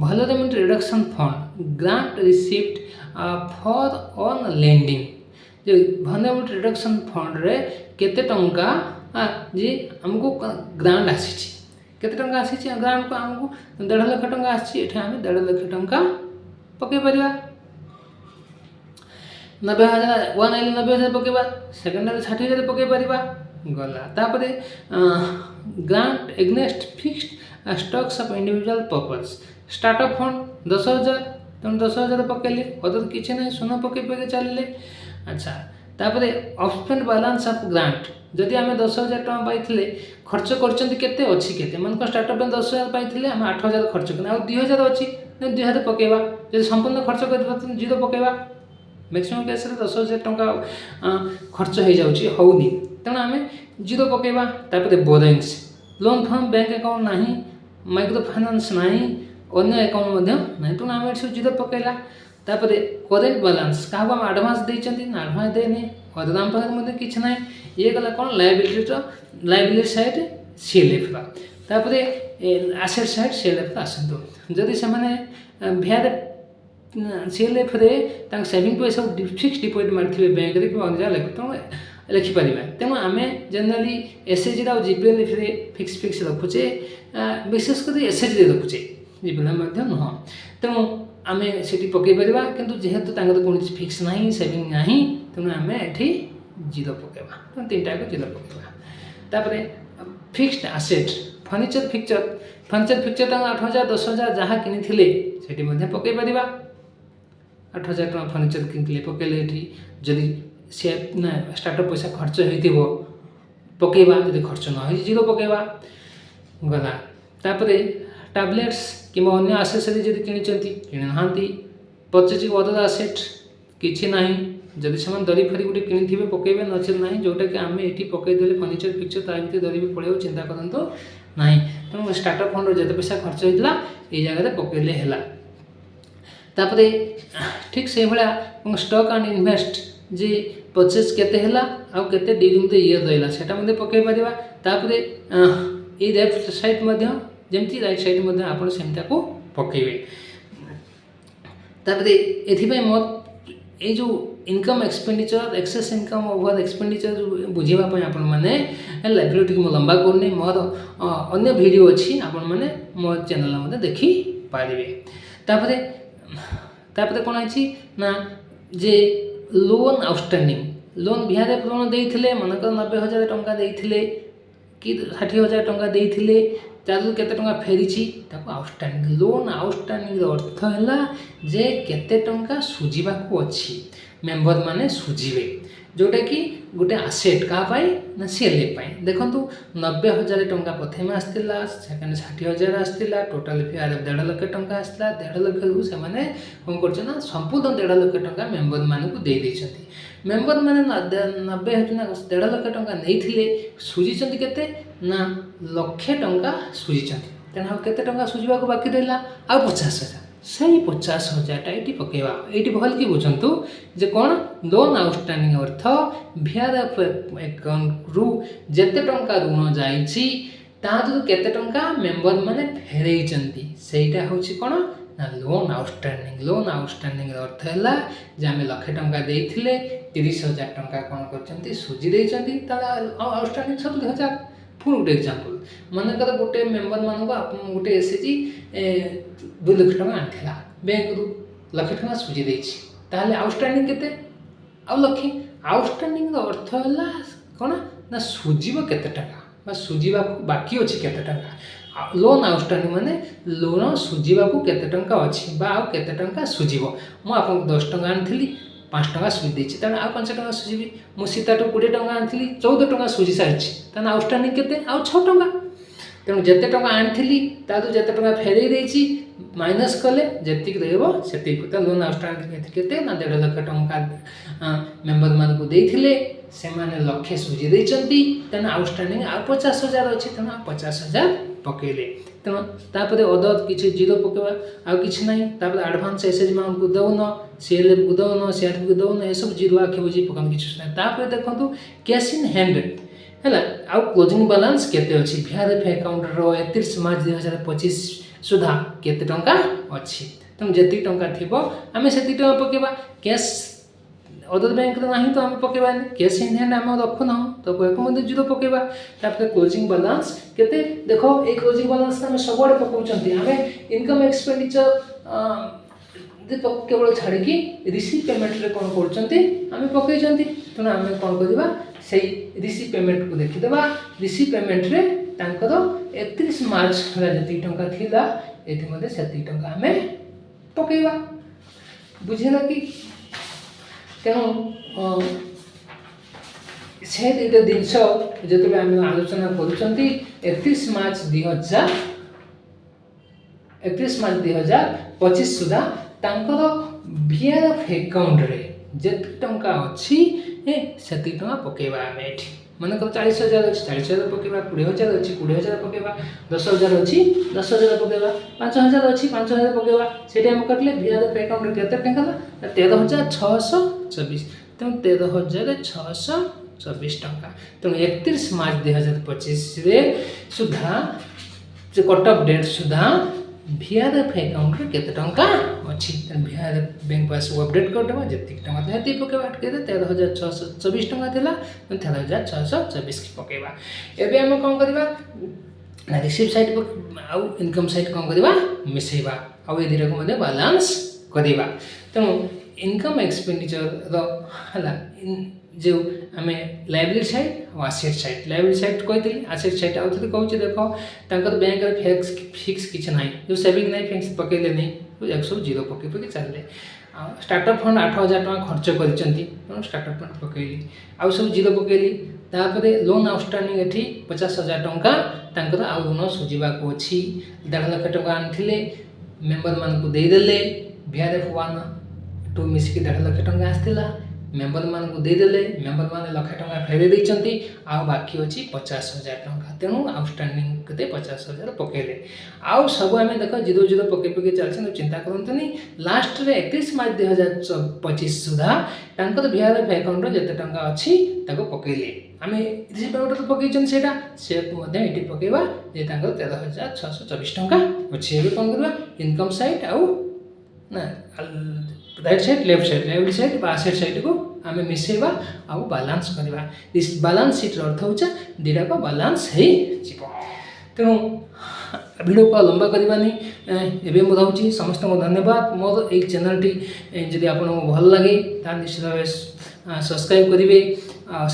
vulnerability reduction fund grant receipt for on lending जो वल्नरेबिलिटी रिडक्शन फंड रे केते टंका जी हमको ग्रांट आसी केते टंका आसी ग्रांट को आमको 1.5 लाख टंका आसी आम 1.5 लाख टंका पकई पार 90,000 वन आइले 90,000 पकेबा सेकेंड 60,000 पकई पार गला तापर grant against fixed stocks of individual purpose startup fund 10,000 तेणु 10,000 पकेले अदर किसी ना सुन पकई चलिए अच्छा तापर ऑफस्पेंड बैलेंस ऑफ ग्रांट जदि आम 10,000 टका पाई खर्च करते अच्छी के मन को स्टार्टअप में 10,000 पाई आम 8,000 खर्च करना आ 2,000 अच्छी 2,000 पकेबा जब संपूर्ण खर्च कर जीरो पकेबा मैक्सिमम केस 10,000 टका खर्च हो जाऊँगी होनी तेणु आम जीरो पकेबा तापर borings loan from bank account ना माइक्रो फाइनान्स ना अन्य अकाउंट ना तेणु आम सब जीरो पकेला तापर करेंट बैलेंस क्या आम आडभांस देते ना आडभांस देने अदर आम पाखे किसी ना ये गला कौन लायबिलिटी साइड सीएलएफ तापर आसेट साइड सीएलएफ आसतु जदि से भैर सीएलएफ रे सेविंग पैसा फिक्स डिपोजिट मारी बैंक रे कि तेणु लिखिपर तेणु आम जेनेराली एसएचजी और जीपीएल फिक्स रखुचे विशेषकर एसएचजी रखुचे जीपीएल नुह तेणु आम से पकई पार कि जेहेतु कौन फिक्स ना सेविंग ना तेणु आम ये जीरो पकेबा तेणु 3टा जीरो पकेबा तापर फिक्स्ड आसेट फर्निचर फिक्चर 8,000 10,000 जहाँ किनी से पकई पार 8,000 टका फर्निचर किनते पकेले जदि से ना स्टार्टअप पैसा खर्च हो पकेबा जदि खर्च न जीरो पकेबा गला तापर टैबलेट्स कि अन्य आसेसरी जब किणी ना परचेजिंग अदर आसेट किसी ना जदि से दरी फरी गोटे कि पकेबे नचेत ना जोटा कि आम ये पकईदे फर्निचर फिक्चर ता दरी भी पड़े चिंता करते ना तेणु स्टार्टअप फंड जिते पैसा खर्च होता ये जगह पकईले है तापर ठीक से भाया स्टॉक एंड इन्वेस्ट जे परचेज केते हैला आउ केते ड्यूरिंग द ईयर रहा सेटा मध्य पकई पारिबा तापर ये लेफ्ट साइड मध्य जमती राइट साइड मध्य आपण सेमता को पकेबे तापर एथि मत ये जो income expenditure excess income over expenditure बुझीबा पय आपण माने लाइब्रेरी को लंबा करने मोर अन्य वीडियो अच्छी आपण माने मो चैनल मध्य देखि पारिबे तापर कौन है ना जे लोन आउटस्टैंडिंग लोन बिहार लोन देते मनकर 90,000 टंका देते कि 60,000 टंका देते तादू केते टंका फेरीची ताको आउटस्टैंडिंग लोन आउटस्टैंडिंग अर्थ है जे केते टंका सुझीबाकू अच्छी मेंबर माने सुझीबे जोटा कि गोटे आसेट क्या ना सीएलएफ देखो 90,000 टंका प्रथम आसला सेकेंड 60,000 आसला टोटाल फेयर 1.5 लाख टंका आसला 1.5 लाख रु से कौन कर संपूर्ण 1.5 लाख टंका मेंबर मानक दे देइछंती मेंबर माने 90,000 1.5 लाख टंका नहीं सुझी केते ना लक्षे टंका सुझी तेना केते टंका सुझा बाकी रहा आ 50,000 से 50,000 ये पकेवा ये भल कि बुझंतु जे कौन लोन आउटस्टैंडिंग अर्थ VRF अकाउंट रु जेते टंका ऋण जाइछि तादु केते टंका मेंबर माने फेरैचंती सेटा होछि कोन ना लोन आउटस्टैंडिंग अर्थ है जे आमे लाख टंका देइथिले 30,000 टंका कौन करचंती सुझी देइचंती ताला आउटस्टैंडिंग 70,000 पुणी गोटे एक्जामपल मनकर गोटे मेंबर मानक गोटे एसएचजी 2 लाख टंका आनिला बैंक रु लाख टंका सुझी देछि ताहले आउटस्टैंडिंग केते आ लक्षे आउटस्टैंडिंग अर्थ है कौन ना सुझीब केते टंका बा सुझीबा बाकी अछि केते टंका लोन आउटस्टैंडिंग माने लोन सुझीबा केते टंका अछि बा आ केते टंका सुझीब मु आपन 10 टंका आनिथिली 5 टंका सुझी देछि ताने आ 5 टंका सुझीबी मु सीताटो 20 टंका आनिथिली 14 टंका सुझी सारिछि ताने आउटस्टैंडिंग केते आ 6 टंका तेणु जिते टंका आनिथिली तादु जिते टंका फेरई देछि माइनस कले जेतिक रहबो सेतिक त लोन आउटस्टैंडिंग केते ना 1.5 लाख टंका मेंबर मान को देइथिले से माने लक्षे सुझी देइचंती तेना आउटस्टैंडिंग आ 50,000 अछि तेना 50,000 पकेले तेणु तापरे अदर किछि जीरो पकेबा आ किछि नाही तापरे एडवांस एसएच माउंट को दउन सीएलएफ को दउन सीआरपी को दउन ए सब जीरो आखे बुझी पकाम किछि नाही तापरे देखंतु कैश इन हैंड है आउ क्लोजिंग बैलेंस केते अछि VRF अकाउंट रो 31 मार्च 2025 सुधा केते टंका अछि तुम जेति टंका थिबो आमे सेति टंका पकेबा कैश अदर बैंक रे नाही तो आमे पकेबा कैश इन हैंड आमे रखु ना तो को मध्ये जीरो पकेबा तापर क्लोजिंग बैलेंस केते देखो ए क्लोजिंग बैलेंस आमे सबोडे पकाउचंती आमे इनकम एक्सपेंडिचर केवल छाड़ी की रिसीव पेमेंट रे कोन करचंती आमे पकेचंती तने आमे कोन करबा सेही रिसीव पेमेंट को देखिदेबा रिसीव पेमेंट रे तांकर 31 मार्च जति टंका थिला एथि मध्ये सेति टंका आमे पकेबा बुझिला कि तेणु से दुईटा जिनस जो आम आलोचना करुँच 31 मार्च 2025 सुधा तांकर VRF अकाउंट रे जेति टंका अच्छी से टंका पकेबा आम एठी मन कर 40,000 अच्छी 40,000 पकेबा 20,000 अच्छी 20,000 पकेबा 10,000 अच्छी 10,000 पकेबा 5,000 अच्छी 5,000 पकेबा से आम कटले VRF अकाउंट केते टंका 13,624 तेणु 13,624 टंका तेणु 31 मार्च 2025 रे सुधा जो कट ऑफ डेट सुधा VRF अकाउंट रे केते टंका अच्छी VRF बैंक पासबुक अपडेट करदेबा जति टंका हेति पकेबा केते 13,624 टंका थिला 13,624 की पकेबा एबे हम कोन करबा ना रिसीव साइड आउ इनकम साइड कोन करबा मिसेबा आउ ए दिरे को मध्ये बैलेंस करबा तेणु इनकम एक्सपेंडिचर रो हला जो आम लाइबिलिटी साइड और आसेट साइड लाइबिलिटी साइड कही आसेट साइड आउ थे कहूँ देख तर बैंक रे फिक्स किसी ना जो सेविंग ना फिक्स पकड़े नहीं एक सब जीरो पकई पकई चलिए स्टार्टअप फंड 8,000 टका खर्च कर स्टार्टअप फंड पकईली आउ सब जीरो पकईली तापर लोन आउटस्टैंडिंग एठी 50,000 टंका आउ ऋण सुझा अच्छी 1.5 लाख टका आनी मेंबर मान को देदेले VRF 1 2 मिसिक 1.5 लाख टका आसला मेंबर मान को देदेले मेंबर मान लाख टका फेरे देइचंती आ बाकी अछि 50,000 टका तेणु आउटस्टैंडिंग केते 50,000 पकेले आउ सब आमे देखो जीरो जीरो पके चलछन चिंता करंतनी लास्ट रे 31 मार्च 2025 सुधा तांकर VRF अकाउंट जते टंका अछि ताको पकेले आमे रिसीव पेमेंट तो पकेचन सेटा से मध्ये एटी पकेबा जे तांकर 13,624 टंका अछि एबे कोन करबा इनकम साइड आउ ना right side left side liability side बा एसेट साइड को आम मिसेबा आउ बैलेंस करबा इस बैलेंस शीट अर्थ होचा दिडा को बैलेंस हे जीवो तेणु वीडियो को लंबा करबानी एबे मु रहउची समस्त को धन्यवाद मोर ए चैनल टी जदि आपन को भल लागे ता निश्चित भावे सब्सक्राइब करिवे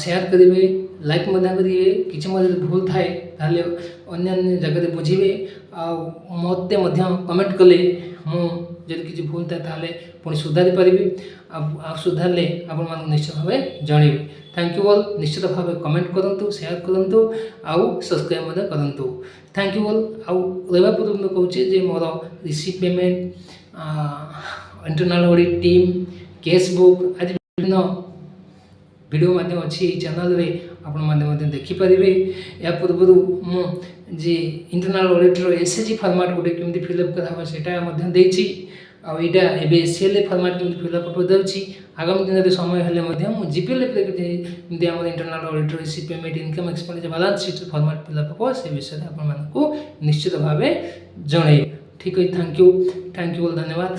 शेयर करिवे लाइक मध्य करिवे किछि मध्य भूल थाए ताले ଅନ୍ୟାନ୍ୟ ଜାଗାରେ ବୁଝିବେ ଆଉ ମୋତେ ମଧ୍ୟ କମେଣ୍ଟ କଲେ ମୁଁ ଯଦି କିଛି ଭୁଲ ଥାଏ ତାହେଲେ ପୁଣି ସୁଧାରି ପାରିବି ଆଉ ସୁଧାରିଲେ ଆପଣମାନଙ୍କୁ ନିଶ୍ଚିତ ଭାବେ ଜଣାଇବି। Thank you all. ନିଶ୍ଚିତ ଭାବେ କମେଣ୍ଟ କରନ୍ତୁ, ସେୟାର କରନ୍ତୁ ଆଉ ସବସ୍କ୍ରାଇବ୍ ମଧ୍ୟ କରନ୍ତୁ। Thank you all. ଆଉ ରହିବା ପୂର୍ବରୁ ମୁଁ କହୁଛି ଯେ ମୋର receipt payment, internal audit team, cash book ଆଜି ବିଭିନ୍ନ ଭିଡ଼ିଓ ମଧ୍ୟ ଅଛି ଏହି ଚ୍ୟାନେଲରେ, ଆପଣମାନେ ମଧ୍ୟ ଦେଖିପାରିବେ। ଏହା ପୂର୍ବରୁ ମୁଁ ଯେ ଇଣ୍ଟରନାଲ୍ ଅଡ଼ିଟ୍ର SAG ଫର୍ମାଟ୍ ଗୋଟେ କେମିତି ଫିଲ୍ଅପ୍ କରାହେବ ସେଇଟା ମଧ୍ୟ ଦେଇଛି। ଆଉ ଏଇଟା ଏବେ CLA ଫର୍ମାଟ୍ କେମିତି ଫିଲ୍ଅପ୍ କରିଦେଉଛି। ଆଗାମୀ ଦିନରେ ସମୟ ହେଲେ ମଧ୍ୟ ମୁଁ GPLFରେ ଯେମିତି ଆମର ଇଣ୍ଟରନାଲ୍ ଅଡ଼ିଟ୍ର receipt payment, income expenditure, balance sheet format fill up ହେବ ସେ ବିଷୟରେ ଆପଣମାନଙ୍କୁ ନିଶ୍ଚିତ ଭାବେ ଜଣାଇବି। ଠିକ୍ ଅଛି, ଥ୍ୟାଙ୍କ ୟୁ ଅଲ୍, ଧନ୍ୟବାଦ।